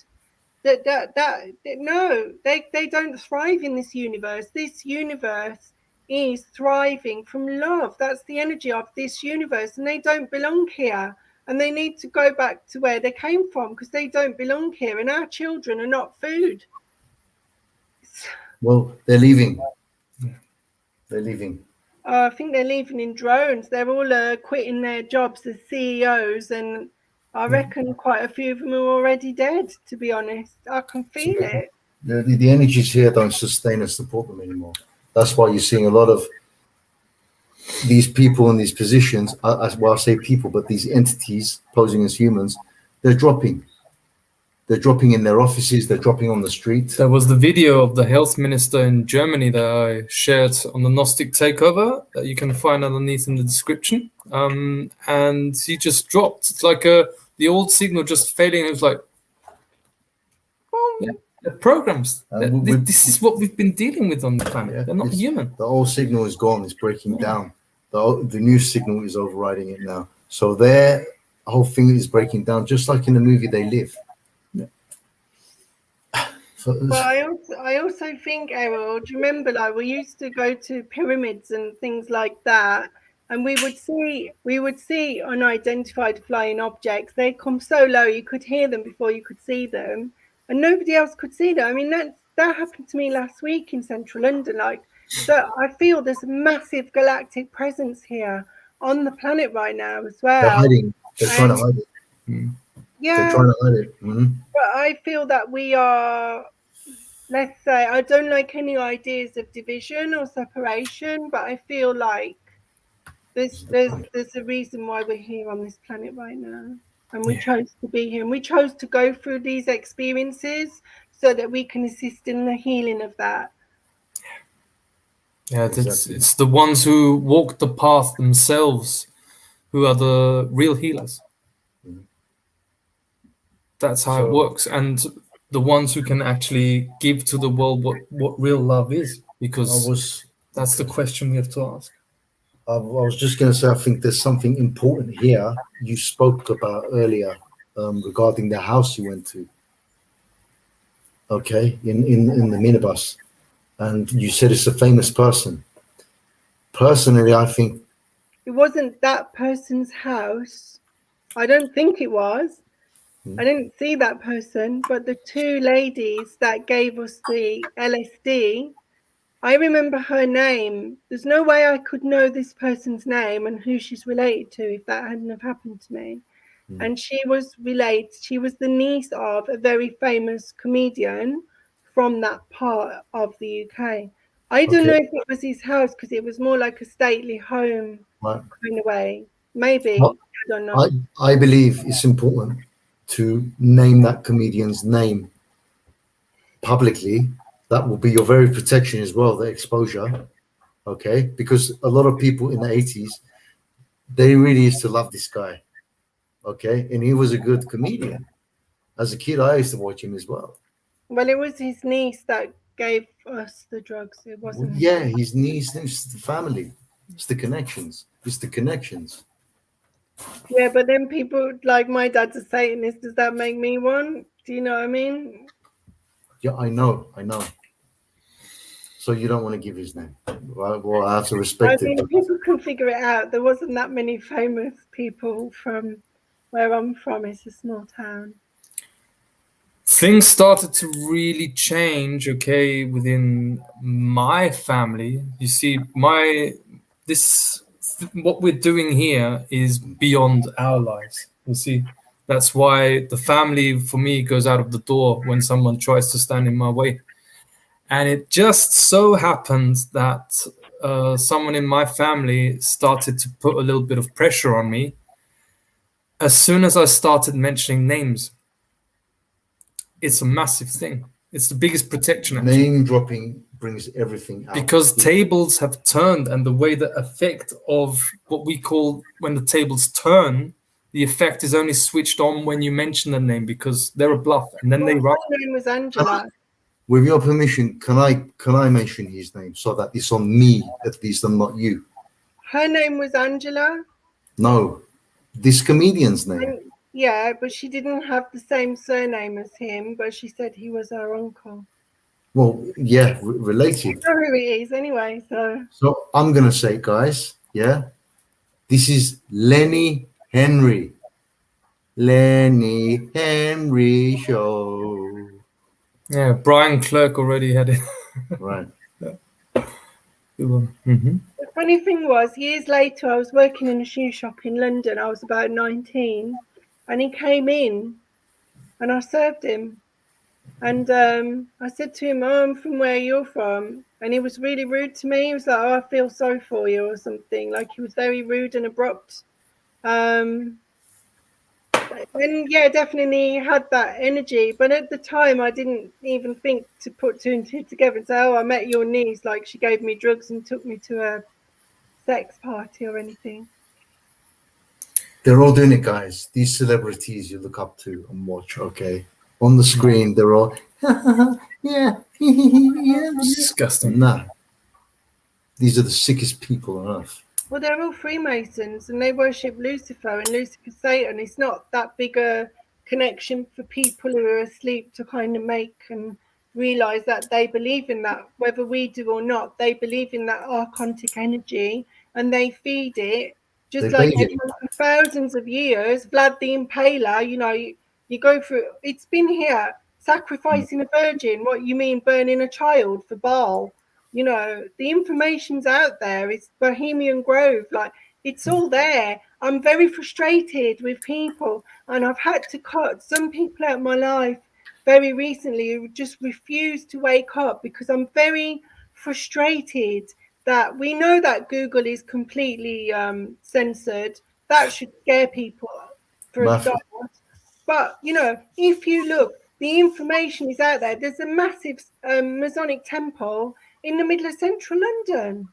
C: no, they don't thrive in this universe. This universe is thriving from love. That's the energy of this universe, and they don't belong here. And they need to go back to where they came from because they don't belong here. And our children are not food.
B: Well, they're leaving. They're leaving.
C: I think they're leaving in drones. They're all quitting their jobs as CEOs, and I reckon quite a few of them are already dead, to be honest. I can feel it.
B: The energies here don't sustain and support them anymore. That's why you're seeing a lot of these people in these positions, well, I say people, but these entities posing as humans, they're dropping. They're dropping in their offices, they're dropping on the street.
A: There was the video of the health minister in Germany that I shared on the Gnostic Takeover that you can find underneath in the description. And he just dropped. It's like the old signal just fading. It was like, yeah, the programs. This is what we've been dealing with on the planet.
B: Yeah,
A: they're not human.
B: The old signal is gone, it's breaking down. The new signal is overriding it now. So their whole thing is breaking down, just like in the movie They Live.
C: But I also think, Errol, do you remember, like, we used to go to pyramids and things like that, and we would see unidentified flying objects. They'd come so low you could hear them before you could see them, and nobody else could see them. I mean, that happened to me last week in central London. Like, so I feel there's a massive galactic presence here on the planet right now as well.
B: They're hiding. They're trying to hide it.
C: Yeah,
B: they're trying to hide it.
C: But I feel that we are, let's say, I don't like any ideas of division or separation, but I feel like there's a reason why we're here on this planet right now, and we chose to be here, and we chose to go through these experiences so that we can assist in the healing of that.
A: Yeah, it's the ones who walk the path themselves who are the real healers. That's how it works, and the ones who can actually give to the world what real love is, because that's the question we have to ask.
B: I was just going to say, I think there's something important here you spoke about earlier regarding the house you went to. Okay, in the minibus, and you said it's a famous person. Personally, I think
C: it wasn't that person's house. I don't think it was. I didn't see that person, but the two ladies that gave us the LSD, I remember her name. There's no way I could know this person's name and who she's related to if that hadn't have happened to me. And she was related. She was the niece of a very famous comedian from that part of the UK. I don't know if it was his house because it was more like a stately home kind of way. Maybe. I don't know.
B: I believe it's important to name that comedian's name publicly. That will be your very protection as well, the exposure. Okay, because a lot of people in the 80s, they really used to love this guy. Okay, and he was a good comedian. As a kid, I used to watch him as well.
C: Well, it was his niece that gave us the drugs. It wasn't.
B: Yeah, his niece, it's the family. It's the connections. It's the connections.
C: Yeah, but then people like my dad's a Satanist. Does that make me one? Do you know what I mean?
B: Yeah, I know. So you don't want to give his name, right? Well, I have to respect it.
C: People can figure it out. There wasn't that many famous people from where I'm from. It's a small town.
A: Things started to really change, okay, within my family. You see, what we're doing here is beyond our lives. You see, that's why the family for me goes out of the door when someone tries to stand in my way. And it just so happened that someone in my family started to put a little bit of pressure on me as soon as I started mentioning names. it's a massive thing. It's the biggest protection, actually.
B: Name dropping brings everything out.
A: Because tables have turned, and the way the effect of what we call when the tables turn, the effect is only switched on when you mention the name, because they're a bluff, and then they write.
C: My name was Angela.
B: With your permission, can I mention his name so that it's on me at least and not you?
C: Her name was Angela.
B: No, this comedian's name.
C: Yeah, but she didn't have the same surname as him, but she said he was her uncle.
B: Well, yeah, related.
C: I don't know who he is anyway, so.
B: So I'm going to say, guys, yeah, this is Lenny Henry. Lenny Henry Show.
A: Yeah, Brian Clerk already had it.
B: Right.
A: Mm-hmm.
C: The funny thing was, years later, I was working in a shoe shop in London. I was about 19, and he came in, and I served him. And I said to him, "Oh, I'm from where you're from." And he was really rude to me. He was like, "Oh, I feel sorry for you," or something. Like, he was very rude and abrupt. And yeah, definitely had that energy. But at the time, I didn't even think to put two and two together and say, "Oh, I met your niece." Like, she gave me drugs and took me to a sex party or anything.
B: They're all doing it, guys. These celebrities you look up to and watch, okay? On the screen, they're all, yeah, yeah.
A: Disgusting.
B: Nah. These are the sickest people on earth.
C: Well, they're all Freemasons and they worship Lucifer and Lucifer's Satan. It's not that big a connection for people who are asleep to kind of make and realize that they believe in that, whether we do or not. They believe in that archontic energy and they feed it, just like for thousands of years. Vlad the Impaler, you know, you go through, it's been here, sacrificing a virgin. What you mean, burning a child for Baal? You know, the information's out there. It's Bohemian Grove, like, it's all there. I'm very frustrated with people, and I've had to cut some people out of my life very recently who just refuse to wake up because I'm very frustrated that we know that Google is completely censored. That should scare people for a start. But, you know, if you look, the information is out there. There's a massive Masonic temple in the middle of central London.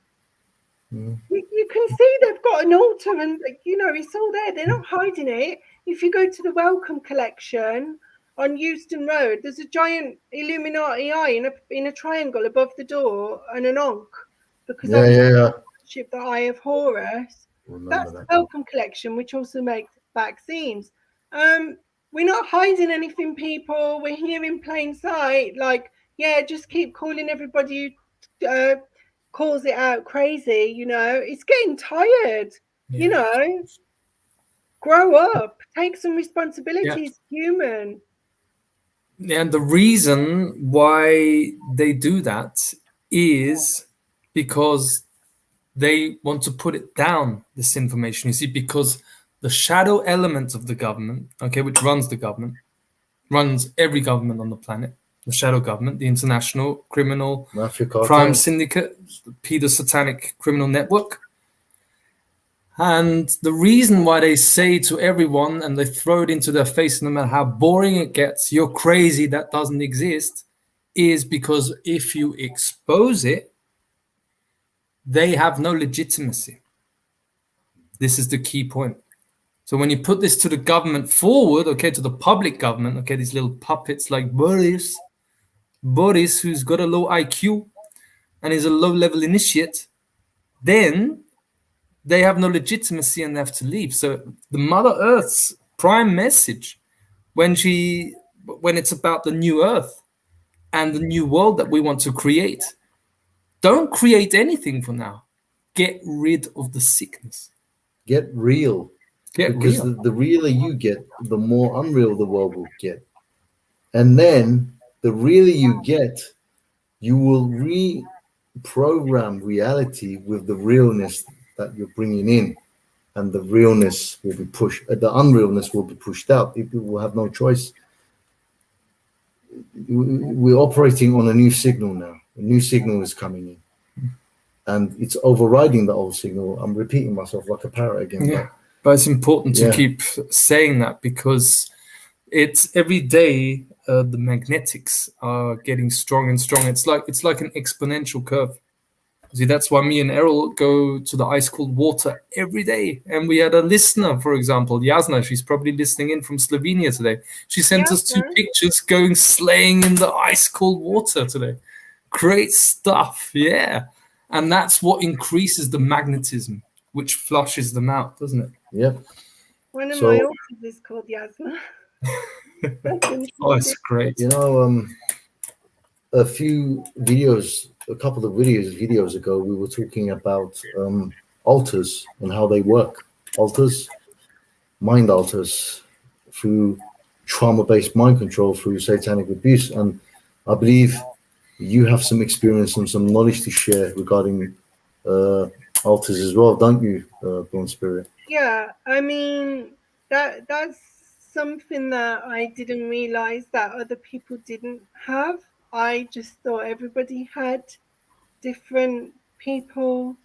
C: You can see they've got an altar and, you know, it's all there. They're not hiding it. If you go to the Welcome Collection on Euston Road, there's a giant Illuminati eye in a triangle above the door and an Ankh. Because the Eye of Horus. That's the Welcome Collection, which also makes vaccines. We're not hiding anything, people. We're here in plain sight. Like, yeah, just keep calling everybody who calls it out crazy. You know, it's getting tired. You know, grow up, take some responsibility as human.
A: And the reason why they do that is because they want to put it down, this information. You see, because the shadow element of the government, okay, which runs the government, runs every government on the planet, the shadow government, the international criminal crime syndicate, the paedo-satanic criminal network. And the reason why they say to everyone, and they throw it into their face no matter how boring it gets, "You're crazy, that doesn't exist," is because if you expose it, they have no legitimacy. This is the key point. So when you put this to the government forward, okay, to the public government, okay, these little puppets like Boris, who's got a low IQ and is a low-level initiate, then they have no legitimacy and they have to leave. So the Mother Earth's prime message, when it's about the new Earth and the new world that we want to create, don't create anything for now. Get rid of the sickness.
B: Get real. Because the realer you get, the more unreal the world will get. And then the realer you get, you will reprogram reality with the realness that you're bringing in. And the realness will be pushed, the unrealness will be pushed out. People will have no choice. We're operating on a new signal now. A new signal is coming in. And it's overriding the old signal. I'm repeating myself like a parrot again.
A: Yeah. But it's important to keep saying that, because it's every day the magnetics are getting stronger and stronger. It's like an exponential curve. See, that's why me and Errol go to the ice cold water every day. And we had a listener, for example, Jasna. She's probably listening in from Slovenia today. She sent us 2 pictures going sleighing in the ice cold water today. Great stuff, yeah. And that's what increases the magnetism, which flushes them out, doesn't it?
B: Yeah.
C: One of my authors is called Yasma.
A: Oh, it's great.
B: You know, a couple of videos ago, we were talking about altars and how they work. Altars, mind altars, through trauma-based mind control, through satanic abuse. And I believe you have some experience and some knowledge to share regarding altars as well, don't you, Born Spirit?
C: Yeah, I mean, that's something that I didn't realize that other people didn't have. I just thought everybody had different people.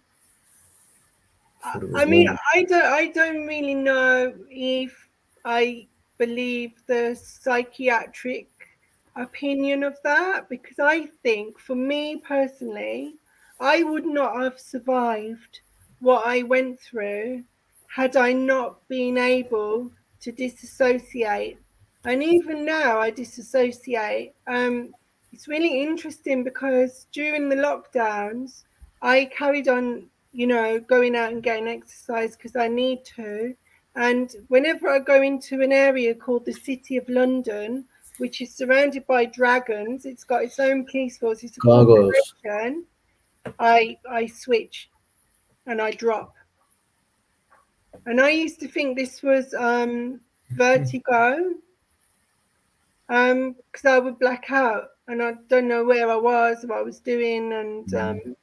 C: I mean, I don't really know if I believe the psychiatric opinion of that, because I think for me personally, I would not have survived what I went through had I not been able to disassociate. And even now I disassociate. It's really interesting because during the lockdowns I carried on, going out and getting exercise because I need to. And whenever I go into an area called the City of London, which is surrounded by dragons, it's got its own police force, it's a corporation, I switch and I drop. And I used to think this was vertigo, because I would black out and I don't know where I was, what I was doing. And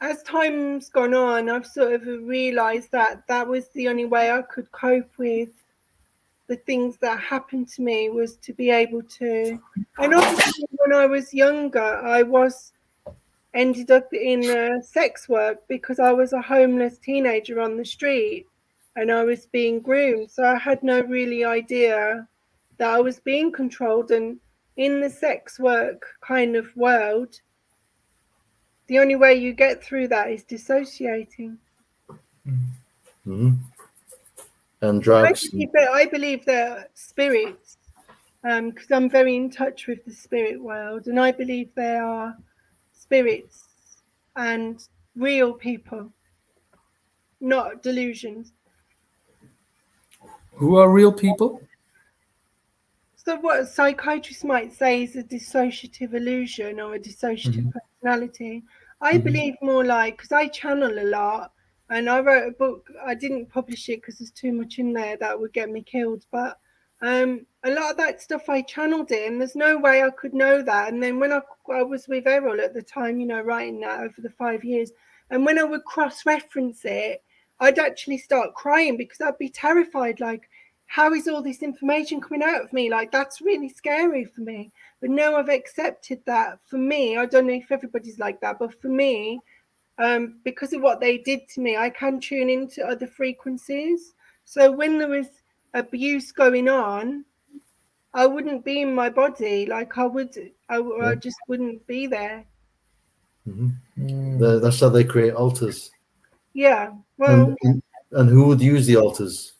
C: as time's gone on, I've sort of realized that that was the only way I could cope with the things that happened to me, was to be able to. And obviously when I was younger, I ended up in sex work because I was a homeless teenager on the street and I was being groomed. So I had no really idea that I was being controlled. And in the sex work kind of world, the only way you get through that is dissociating.
B: Mm-hmm. And drugs.
C: I believe they're spirits, because I'm very in touch with the spirit world, and I believe they are spirits and real people, not delusions.
A: Who are real people?
C: So what psychiatrists might say is a dissociative illusion or a dissociative personality. I believe more like, because I channel a lot, and I wrote a book. I didn't publish it because there's too much in there that would get me killed. But a lot of that stuff I channeled it, and there's no way I could know that. And then when I was with Errol at the time, writing that over the 5 years, and when I would cross-reference it, I'd actually start crying because I'd be terrified, like, how is all this information coming out of me? Like, that's really scary for me. But now I've accepted that. For me, I don't know if everybody's like that, but for me, because of what they did to me, I can tune into other frequencies. So when there was abuse going on, I wouldn't be in my body. Like I just wouldn't be there.
B: That's how they create altars.
C: Yeah. Well,
B: and who would use the altars?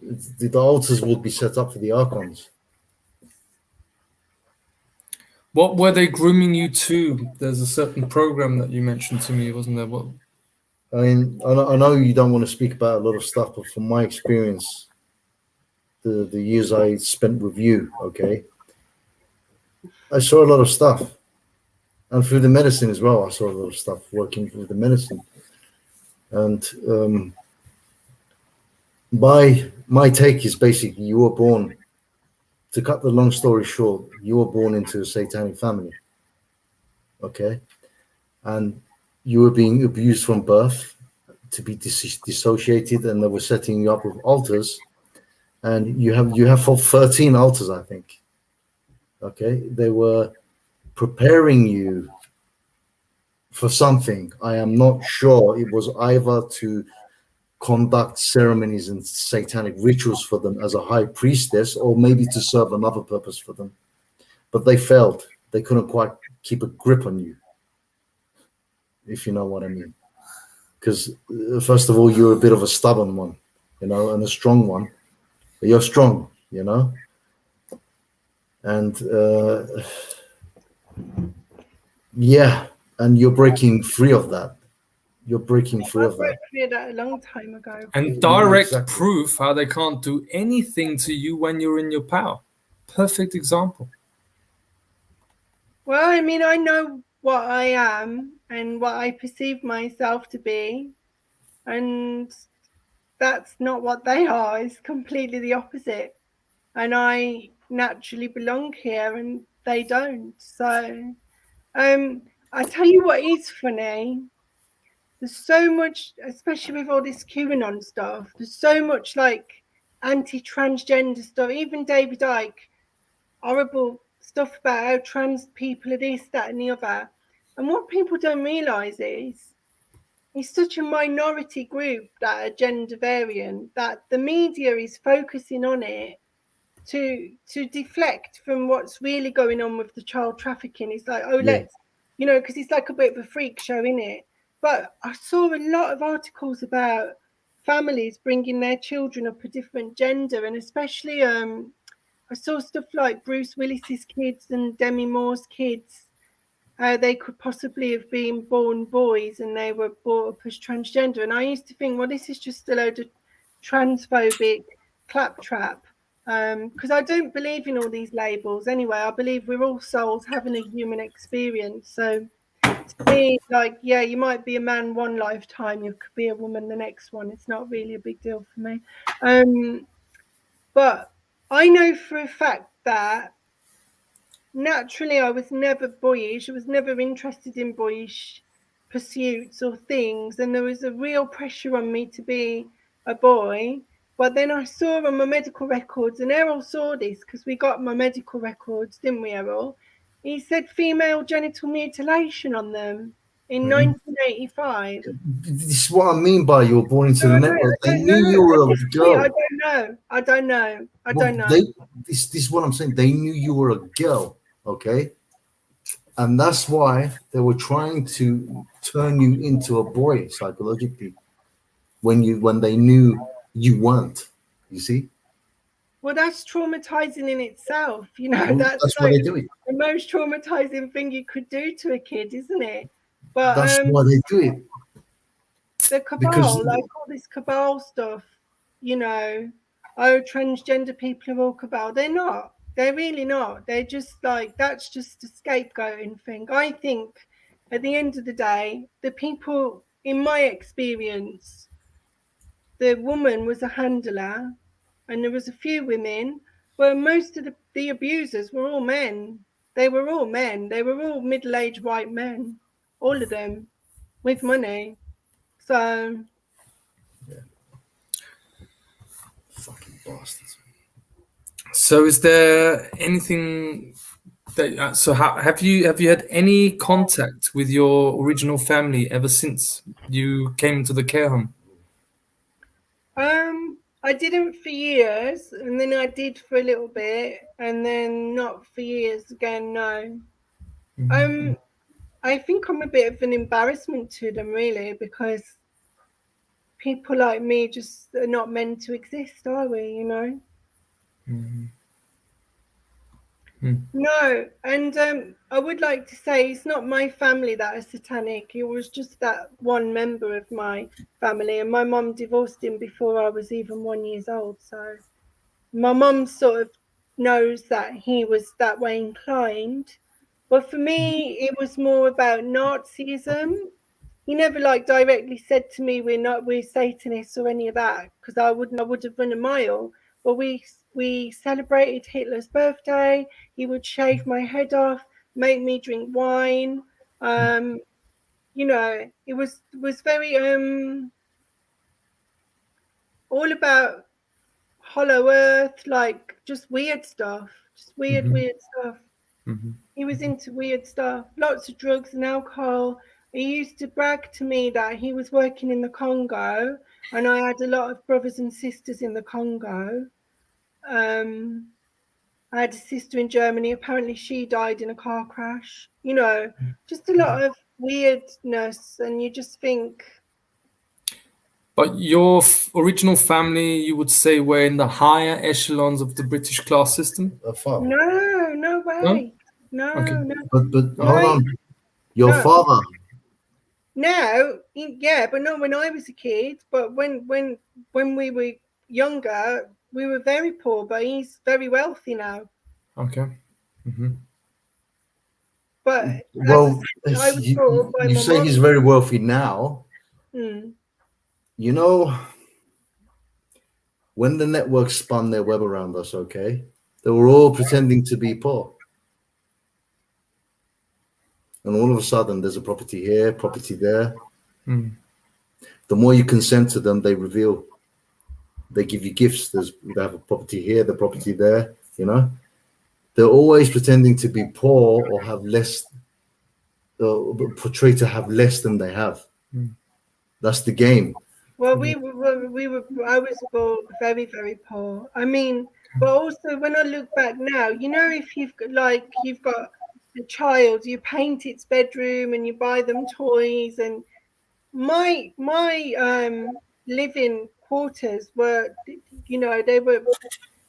B: The altars would be set up for the archons.
A: What were they grooming you to? There's a certain program that you mentioned to me, wasn't there? What?
B: I mean, I know you don't want to speak about a lot of stuff, but from my experience, the years I spent with you, okay, I saw a lot of stuff. And through the medicine as well, I saw a lot of stuff working with the medicine. And my take is basically, you were born, to cut the long story short, you were born into a satanic family, okay? And you were being abused from birth to be dissociated, and they were setting you up with altars. And you have 13 altars, I think, okay? They were preparing you for something. I am not sure. It was either to conduct ceremonies and satanic rituals for them as a high priestess, or maybe to serve another purpose for them. But they failed. They couldn't quite keep a grip on you, if you know what I mean. Because first of all, you're a bit of a stubborn one, and a strong one. But you're strong, and yeah, and you're breaking free of that. You're breaking free of that.
C: I broke free of that a long time ago.
A: And direct proof how they can't do anything to you when you're in your power. Perfect example.
C: Well, I mean, I know what I am and what I perceive myself to be, and that's not what they are. It's completely the opposite. And I naturally belong here and they don't. So I tell you what is funny. There's so much, especially with all this QAnon stuff, there's so much like anti-transgender stuff. Even David Icke, horrible stuff about how trans people are this, that, and the other. And what people don't realise is it's such a minority group that are gender variant that the media is focusing on it to deflect from what's really going on with the child trafficking. It's like, oh, let's, because it's like a bit of a freak show, isn't it? But I saw a lot of articles about families bringing their children up a different gender, and especially I saw stuff like Bruce Willis's kids and Demi Moore's kids. They could possibly have been born boys and they were brought up as transgender. And I used to think, well, this is just a load of transphobic claptrap. Because I don't believe in all these labels anyway. I believe we're all souls having a human experience. So to me, like, yeah, you might be a man one lifetime, you could be a woman the next one. It's not really a big deal for me. But I know for a fact that naturally I was never boyish. I was never interested in boyish pursuits or things. And there was a real pressure on me to be a boy. But then I saw on my medical records, and Errol saw this because we got my medical records, didn't we, Errol? He said female genital mutilation on them in 1985.
B: This is what I mean by you were born into the network. They knew you were a girl.
C: I don't know.
B: This is what I'm saying. They knew you were a girl, okay? And that's why they were trying to turn you into a boy psychologically when they knew you weren't, you see?
C: Well, that's traumatizing in itself,
B: That's why they do it.
C: The most traumatizing thing you could do to a kid, isn't it? But
B: that's why they do it.
C: The cabal, like all this cabal stuff, transgender people are all cabal. They're not. They're really not. They're just like, that's just a scapegoating thing. I think at the end of the day, the people, in my experience, the woman was a handler and there was a few women, but most of the abusers were all men. They were all men. They were all middle-aged white men, all of them, with money. So,
B: yeah. Fucking bastards.
A: So, is there anything that? So, have you had any contact with your original family ever since you came into the care home?
C: I didn't for years, and then I did for a little bit, and then not for years again. No. I think I'm a bit of an embarrassment to them, really, because people like me just are not meant to exist, are we? No, and I would like to say it's not my family that is satanic. It was just that one member of my family, and my mum divorced him before I was even 1 year old. So my mum sort of knows that he was that way inclined. But for me, it was more about Nazism. He never directly said to me we're Satanists or any of that, because I would have run a mile. But we celebrated Hitler's birthday. He would shave my head off, make me drink wine. It was very all about hollow earth, like just weird stuff, just weird stuff. He was into weird stuff, lots of drugs and alcohol. he used to brag to me that he was working in the Congo, and I had a lot of brothers and sisters in the Congo. I had a sister in Germany. Apparently, she died in a car crash. You know, just a lot of weirdness, and you just think.
A: But your original family, you would say, were in the higher echelons of the British class system?
B: Father.
C: No, no
A: No?
C: way. No,
A: Okay.
C: no.
B: But hold
C: My,
B: on. Your
C: no.
B: father.
C: Now, yeah, but not when I was a kid. But when we were younger, we were very poor. But he's very wealthy now.
A: Okay. Mm-hmm.
C: But as I
B: Well,
C: said, I was brought up by
B: you
C: my
B: say
C: mum.
B: he's very wealthy now.
C: Mm.
B: You know, when the network spun their web around us, okay, they were all pretending to be poor. And all of a sudden, there's a property here, property there.
A: Mm.
B: The more you consent to them, they reveal. They give you gifts. They have a property here, the property there. You know, they're always pretending to be poor or have less, portray to have less than they have.
A: Mm.
B: That's the game.
C: Well, we were. I was brought very, very poor. I mean, but also when I look back now, you know, if you've got a child, you paint its bedroom and you buy them toys, and my living quarters were, you know, they were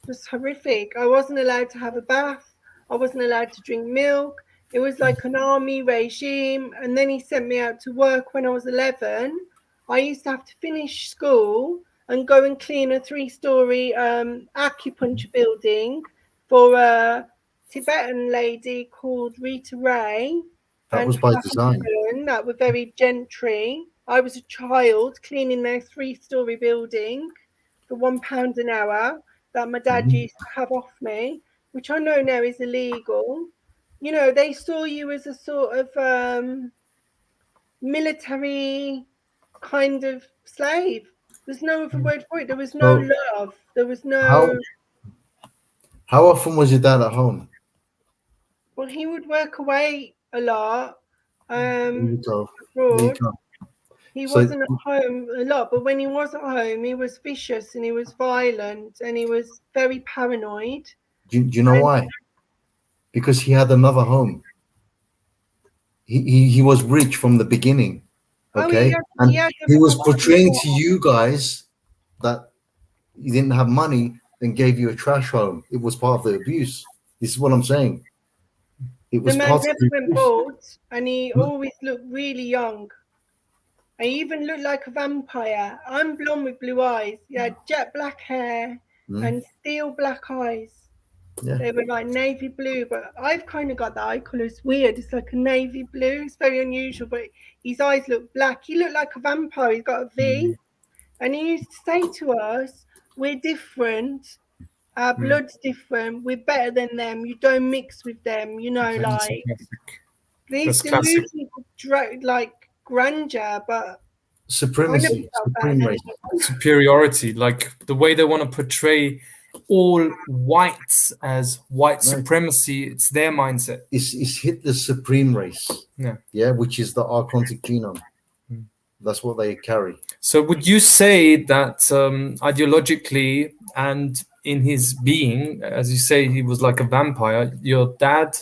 C: just horrific. I wasn't allowed to have a bath. I wasn't allowed to drink milk. It was like an army regime. And then he sent me out to work when I was 11. I used to have to finish school and go and clean a 3-story acupuncture building for a Tibetan lady called Rita Ray
B: That
C: and
B: was by
C: her
B: design.
C: husband that were very gentry. I was a child cleaning their 3-story building for £1 an hour that my dad
B: Mhm.
C: used to have off me, which I know now is illegal. You know, they saw you as a sort of military kind of slave. There's no other word for it. There was no
B: So
C: love. There was
B: how
C: no.
B: how often was your dad at home?
C: Well, he would work away a lot
B: There you go. There you
C: abroad.
B: go.
C: He
B: So
C: wasn't at home a lot, but when he was at home, he was vicious and he was violent and he was very paranoid.
B: do you know
C: And
B: why? Because he had another home. He was rich from the beginning,
C: oh,
B: okay?
C: he
B: And
C: had
B: he was
C: a
B: portraying to you guys that he didn't have money and gave you a trash home. It was part of the abuse. This is what I'm saying. It
C: The
B: was
C: man
B: part of
C: never
B: the
C: went
B: abuse.
C: bald, and he always looked really young. He even looked like a vampire. I'm blonde with blue eyes. He had jet black hair
B: Mm,
C: and steel black eyes.
B: yeah.
C: They were like navy blue, but I've kind of got that eye colour. It's weird. It's like a navy blue. It's very unusual, but his eyes look black. He looked like a vampire. He's got a V. And he used to say to us, "We're different. Our
A: Mm.
C: blood's different. We're better than them. You don't mix with them." You know,
A: Okay, that's
C: like
A: classic.
C: these
A: That's classic.
C: delusions of like grandeur, but I never
B: Supremacy,
C: felt that
B: supreme
C: in
B: race.
C: anyone.
A: Superiority, like the way they want to portray all whites as white
B: No,
A: supremacy. It's their mindset.
B: it's Hitler's supreme race.
A: Yeah.
B: Yeah, which is the archontic genome.
A: Mm.
B: That's what they carry.
A: So, would you say that ideologically and in his being, as you say, he was like a vampire? Your dad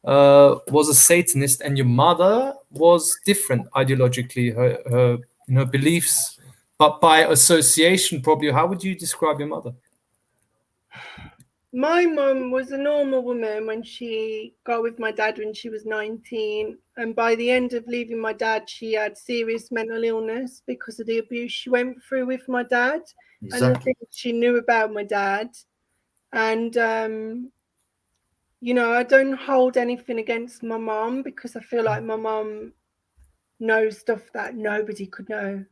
A: was a Satanist, and your mother was different ideologically. Her beliefs, but by association, probably. How would you describe your mother?
C: My mum was a normal woman when she got with my dad when she was 19. And by the end of leaving my dad, she had serious mental illness because of the abuse she went through with my dad and the
B: Exactly.
C: things she knew about my dad. And, you know, I don't hold anything against my mum because I feel like my mum knows stuff that nobody could know.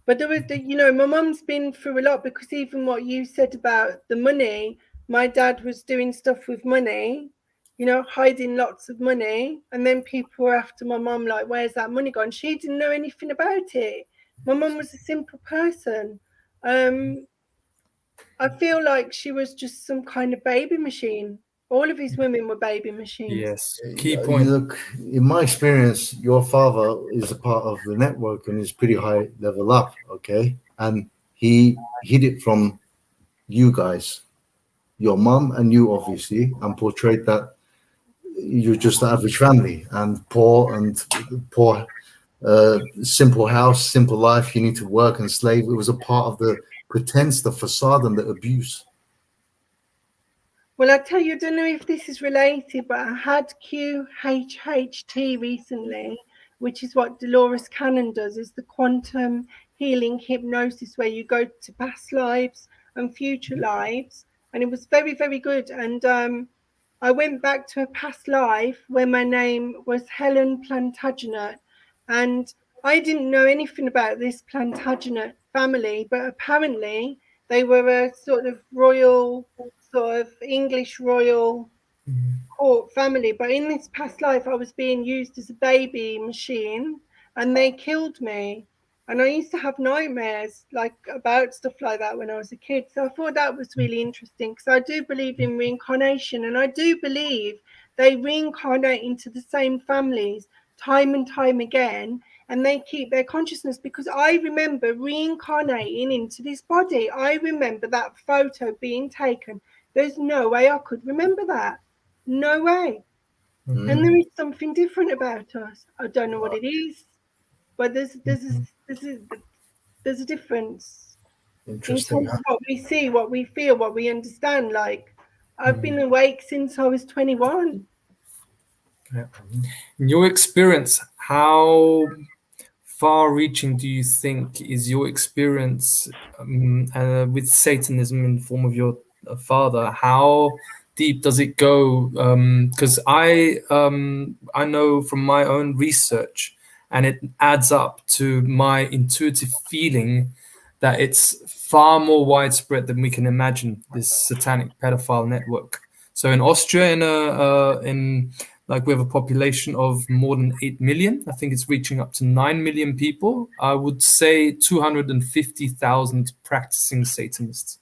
C: But there was, you know, my mum's been through a lot because even what you said about the money, my dad was doing stuff with money, you know, hiding lots of money. And then people were after my mum, like, where's that money gone? She didn't know anything about it. My mum was a simple person. I feel like she was just some kind of baby machine All of his women were baby machines.
A: Yes, key point.
B: Look, in my experience, your father is a part of the network and is pretty high level up, okay? And he hid it from you guys, your mum and you, obviously, and portrayed that you're just the average family and poor, simple house, simple life. You need to work and slave. It was a part of the pretense, the facade, and the abuse.
C: Well, I tell you, I don't know if this is related, but I had QHHT recently, which is what Dolores Cannon does, is the quantum healing hypnosis, where you go to past lives and future lives. And it was very, very good. And I went back to a past life where my name was Helen Plantagenet. And I didn't know anything about this Plantagenet family, but apparently they were a sort of royal, sort of English royal court family. But in this past life, I was being used as a baby machine and they killed me. And I used to have nightmares like about stuff like that when I was a kid. So I thought that was really interesting, because I do believe in reincarnation, and I do believe they reincarnate into the same families time and time again, and they keep their consciousness. Because I remember reincarnating into this body. I remember that photo being taken. There's no way I could remember that. No way. And there is something different about us. I don't know what it is, but there's a difference in
B: Interesting.
C: terms of what we see, what we feel, what we understand. Like, I've been awake since I was 21.
A: Yeah. In your experience, how far-reaching do you think is your experience with Satanism in the form of your father? How deep does it go? Because I know from my own research, and it adds up to my intuitive feeling that it's far more widespread than we can imagine, this satanic pedophile network. So in Austria, in like, we have a population of more than 8 million. I think it's reaching up to 9 million people. I would say 250,000 practicing Satanists.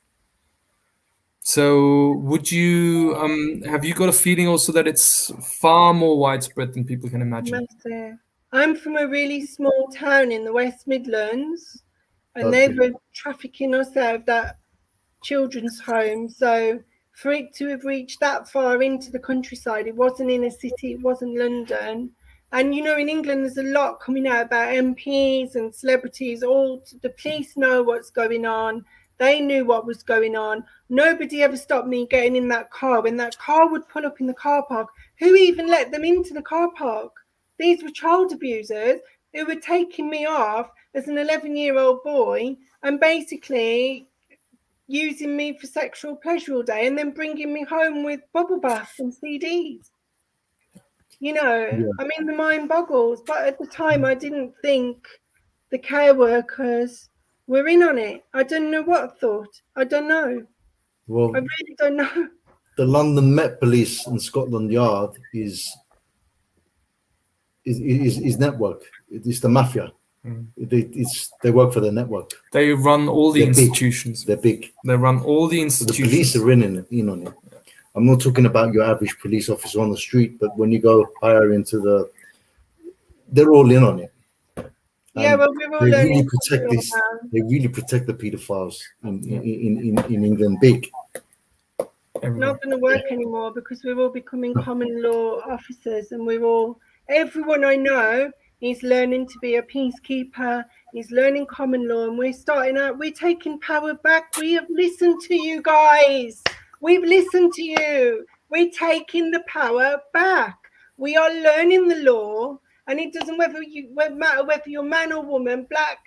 A: So would you, have you got a feeling also that it's far more widespread than people can imagine?
C: Massive. I'm from a really small town in the West Midlands, and they
B: Okay.
C: were trafficking us out of that children's home. So for it to have reached that far into the countryside, it wasn't in a city, it wasn't London. And you know, in England, there's a lot coming out about MPs and celebrities. All the police know what's going on. They knew what was going on. Nobody ever stopped me getting in that car. When that car would pull up in the car park, who even let them into the car park? These were child abusers who were taking me off as an 11-year-old boy and basically using me for sexual pleasure all day, and then bringing me home with bubble bath and CDs. You know, I mean, the mind boggles. But at the time, I didn't think the care workers were in on it. I don't know what I thought. I don't know. I
B: Well,
C: really don't know.
B: the London Met Police and Scotland Yard is network. It's the mafia. They work for the network.
A: They run all the
B: They're big.
A: institutions.
B: They're big.
A: They run all the
B: The
A: institutions.
B: police are in on it. I'm not talking about your average police officer on the street, but when you go higher into they're all in on it.
C: Yeah,
B: And
C: well, we're all
B: they really
C: learning
B: protect
C: something
B: this.
C: now.
B: They really protect the paedophiles in England big.
A: Everywhere.
C: Not going to work anymore, because we're all becoming common law officers, and everyone I know is learning to be a peacekeeper, is learning common law, and we're taking power back. We have listened to you guys. We've listened to you. We're taking the power back. We are learning the law, and it doesn't matter whether you're man or woman, black,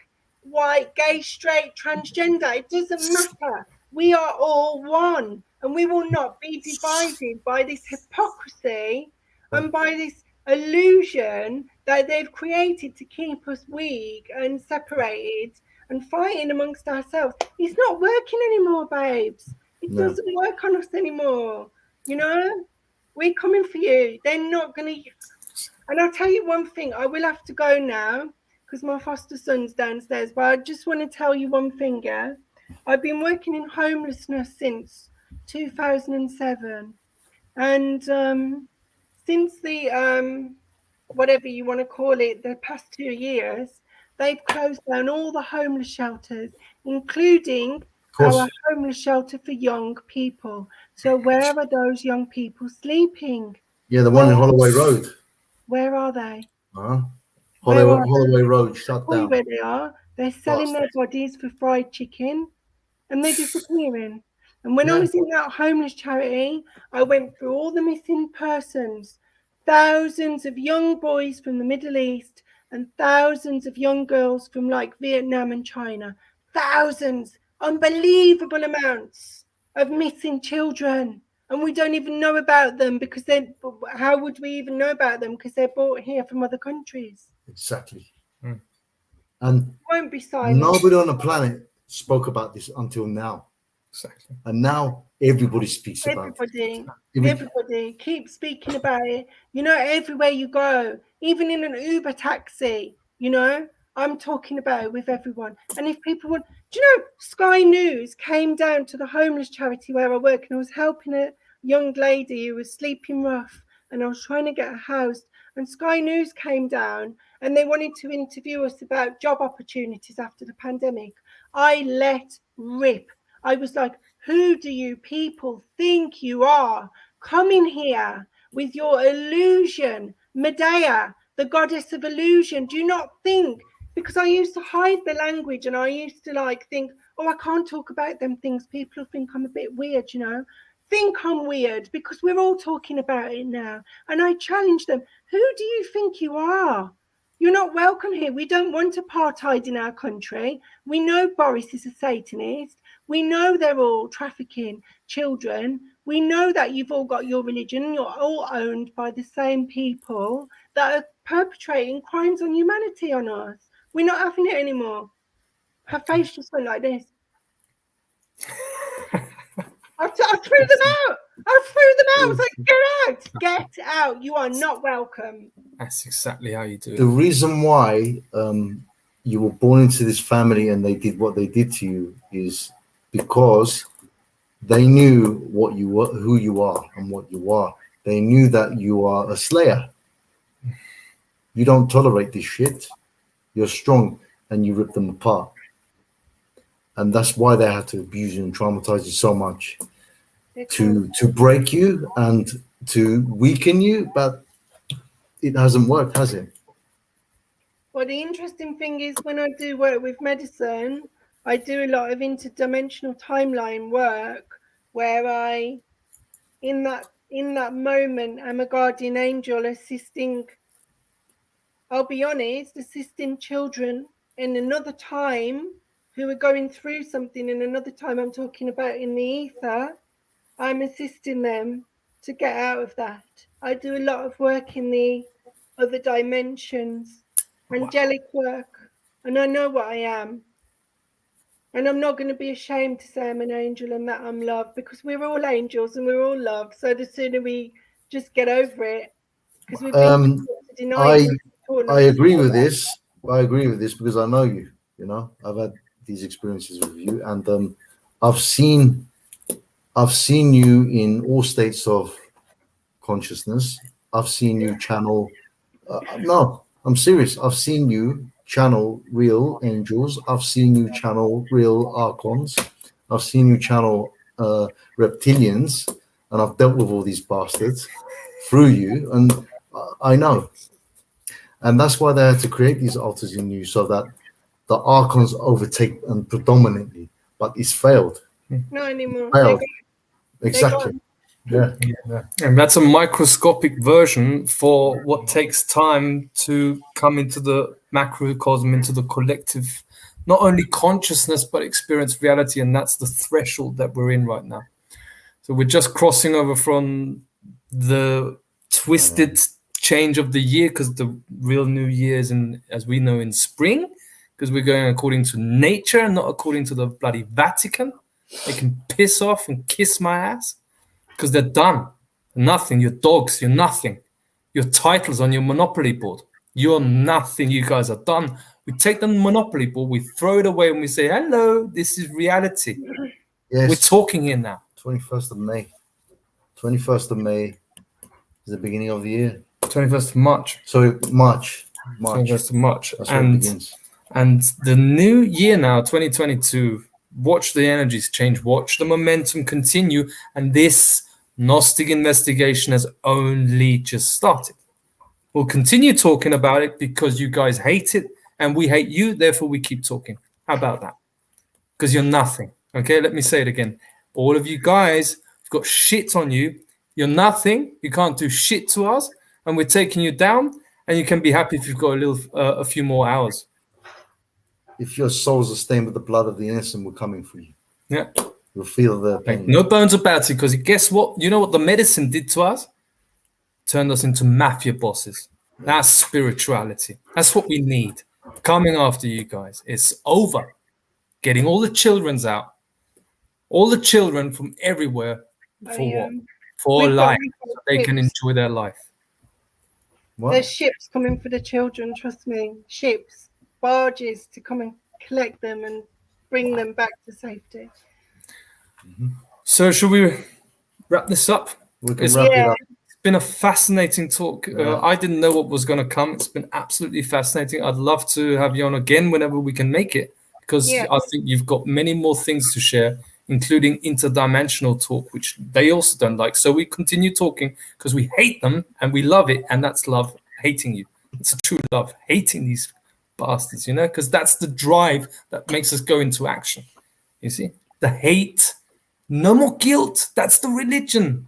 C: white, gay, straight, transgender. It doesn't matter. We are all one, and we will not be divided by this hypocrisy and by this illusion that they've created to keep us weak and separated and fighting amongst ourselves. It's not working anymore, babes. It
B: No.
C: doesn't work on us anymore. You know, we're coming for you. They're not going to. And I'll tell you one thing, I will have to go now because my foster son's downstairs, but I just want to tell you one thing, I've been working in homelessness since 2007. And since the whatever you want to call it, the past 2 years, they've closed down all the homeless shelters, including
B: Of course.
C: our homeless shelter for young people. So where are those young people sleeping?
B: Yeah, the one in Holloway Road.
C: Where are they?
B: Holloway,
C: Where are
B: Holloway Road shut
C: Tell you
B: down.
C: where they are. They're selling their bodies for fried chicken, and they're disappearing. And when I
B: Yeah.
C: was in that homeless charity, I went through all the missing persons, thousands of young boys from the Middle East and thousands of young girls from like Vietnam and China. Thousands, unbelievable amounts of missing children. And we don't even know about them because how would we even know about them? Because they're brought here from other countries.
B: Exactly. And
C: Won't be silent.
B: nobody on the planet spoke about this until now.
A: Exactly.
B: And now everybody speaks about it.
C: Everybody keep speaking about it. You know, everywhere you go, even in an Uber taxi, you know, I'm talking about it with everyone. And if people want, do you know, Sky News came down to the homeless charity where I work, and I was helping a young lady who was sleeping rough, and I was trying to get her housed. And Sky News came down and they wanted to interview us about job opportunities after the pandemic. I let rip. I was like, who do you people think you are coming here with your illusion? Medea, the goddess of illusion. Do you not think? Because I used to hide the language and I used to like think, oh, I can't talk about them things. People think I'm a bit weird, you know. Think I'm weird because we're all talking about it now. And I challenge them, who do you think you are? You're not welcome here. We don't want apartheid in our country. We know Boris is a Satanist. We know they're all trafficking children. We know that you've all got your religion. You're all owned by the same people that are perpetrating crimes on humanity on us. We're not having it anymore. Her face just went like this. I threw them out. I threw them out. I was like, get out. Get out. You are not welcome.
A: That's exactly how you do it.
B: The reason why you were born into this family and they did what they did to you is because they knew what you were, who you are, and what you are. They knew that you are a slayer. You don't tolerate this shit. You're strong, and you rip them apart. And that's why they had to abuse you and traumatize you so much to break you and to weaken you. But it hasn't worked, has it?
C: Well, the interesting thing is when I do work with medicine, I do a lot of interdimensional timeline work where I, in that moment, I'm a guardian angel assisting, I'll be honest, assisting children in another time who are going through something in another time. I'm talking about in the ether. I'm assisting them to get out of that. I do a lot of work in the other dimensions, angelic work, and I know what I am. And I'm not going to be ashamed to say I'm an angel and that I'm loved, because we're all angels and we're all loved. So the sooner we just get over it, because we've been denying.
B: I agree with this. I agree with this because I know you. You know, I've had these experiences with you, and I've seen you in all states of consciousness. I've seen you channel. No, I'm serious. I've seen you channel real angels. I've seen you channel real archons. I've seen you channel reptilians, and I've dealt with all these bastards through you, and I know. And that's why they had to create these altars in you, so that the archons overtake and predominantly, but it's failed.
C: Not anymore.
B: Failed. Exactly. Yeah.
A: And that's a microscopic version for what takes time to come into the macrocosm, into the collective, not only consciousness, but experience reality. And that's the threshold that we're in right now. So we're just crossing over from the twisted change of the year, because the real new year is in, as we know, in spring, because we're going according to nature and not according to the bloody Vatican. They can piss off and kiss my ass, because they're done. Nothing. You're dogs. You're nothing. Your titles on your Monopoly board. You're nothing. You guys are done. We take the Monopoly board, we throw it away, and we say, hello, this is reality.
B: Yes.
A: We're talking here now.
B: 21st of May. 21st of May is the beginning of the year.
A: 21st of March.
B: Sorry, March.
A: 21st of March.
B: That's when it begins.
A: And the new year now, 2022, watch the energies change, watch the momentum continue, and this Gnostic investigation has only just started. We'll continue talking about it because you guys hate it and we hate you, therefore we keep talking. How about that? Because you're nothing. Okay, let me say it again. All of you guys have got shit on you. You're nothing. You can't do shit to us, and we're taking you down, and you can be happy if you've got a few more hours.
B: If your souls are stained with the blood of the innocent, we're coming for you.
A: Yeah.
B: You'll feel the pain.
A: No bones about it, because guess what? You know what the medicine did to us? Turned us into mafia bosses. That's spirituality. That's what we need. Coming after you guys. It's over. Getting all the children's out. All the children from everywhere. For what? For life. So they can enjoy their life.
B: What?
C: There's ships coming for the children, trust me. Ships, barges to come and collect them and bring them back to safety.
A: So should we wrap this up?
B: We can wrap it up.
A: It's been a fascinating talk. I didn't know what was going to come. It's been absolutely fascinating. I'd love to have you on again whenever we can make it, because I think you've got many more things to share, including interdimensional talk, which they also don't like. So we continue talking because we hate them and we love it. And that's love, hating you. It's a true love, hating these bastards, you know, because that's the drive that makes us go into action. You see, the hate, no more guilt. That's the religion.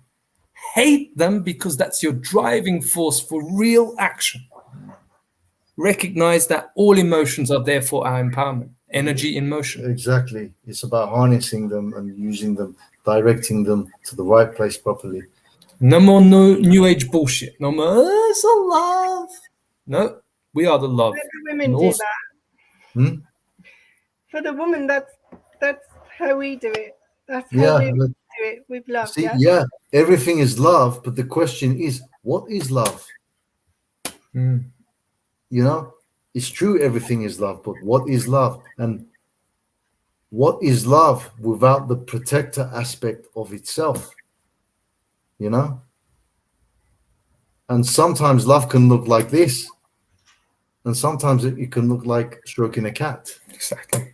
A: Hate them because that's your driving force for real action. Recognize that all emotions are there for our empowerment. Energy in motion.
B: Exactly. It's about harnessing them and using them, directing them to the right place properly.
A: No more new age bullshit. No more, it's a love. No, we are the love.
C: Let the women do that. For the woman, that's how we do it. That's how we do it with love.
B: See, everything is love, but the question is, what is love? You know, it's true everything is love, but what is love? And what is love without the protector aspect of itself? You know? And sometimes love can look like this. And sometimes it can look like stroking a cat.
A: Exactly.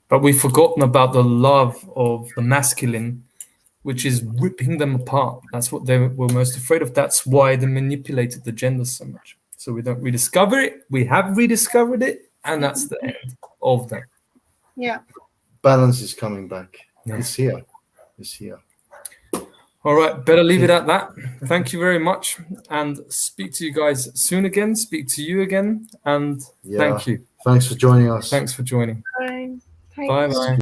A: But we've forgotten about the love of the masculine, which is ripping them apart. That's what they were most afraid of. That's why they manipulated the gender so much. So we don't rediscover it. We have rediscovered it, and that's the end of them.
C: Yeah.
B: Balance is coming back. Yeah. It's here. It's here.
A: All right, better leave it at that. Thank you very much, and speak to you guys soon again. Speak to you again, and thank you.
B: Thanks for joining us.
A: Thanks for joining.
C: Bye.
A: Bye-bye.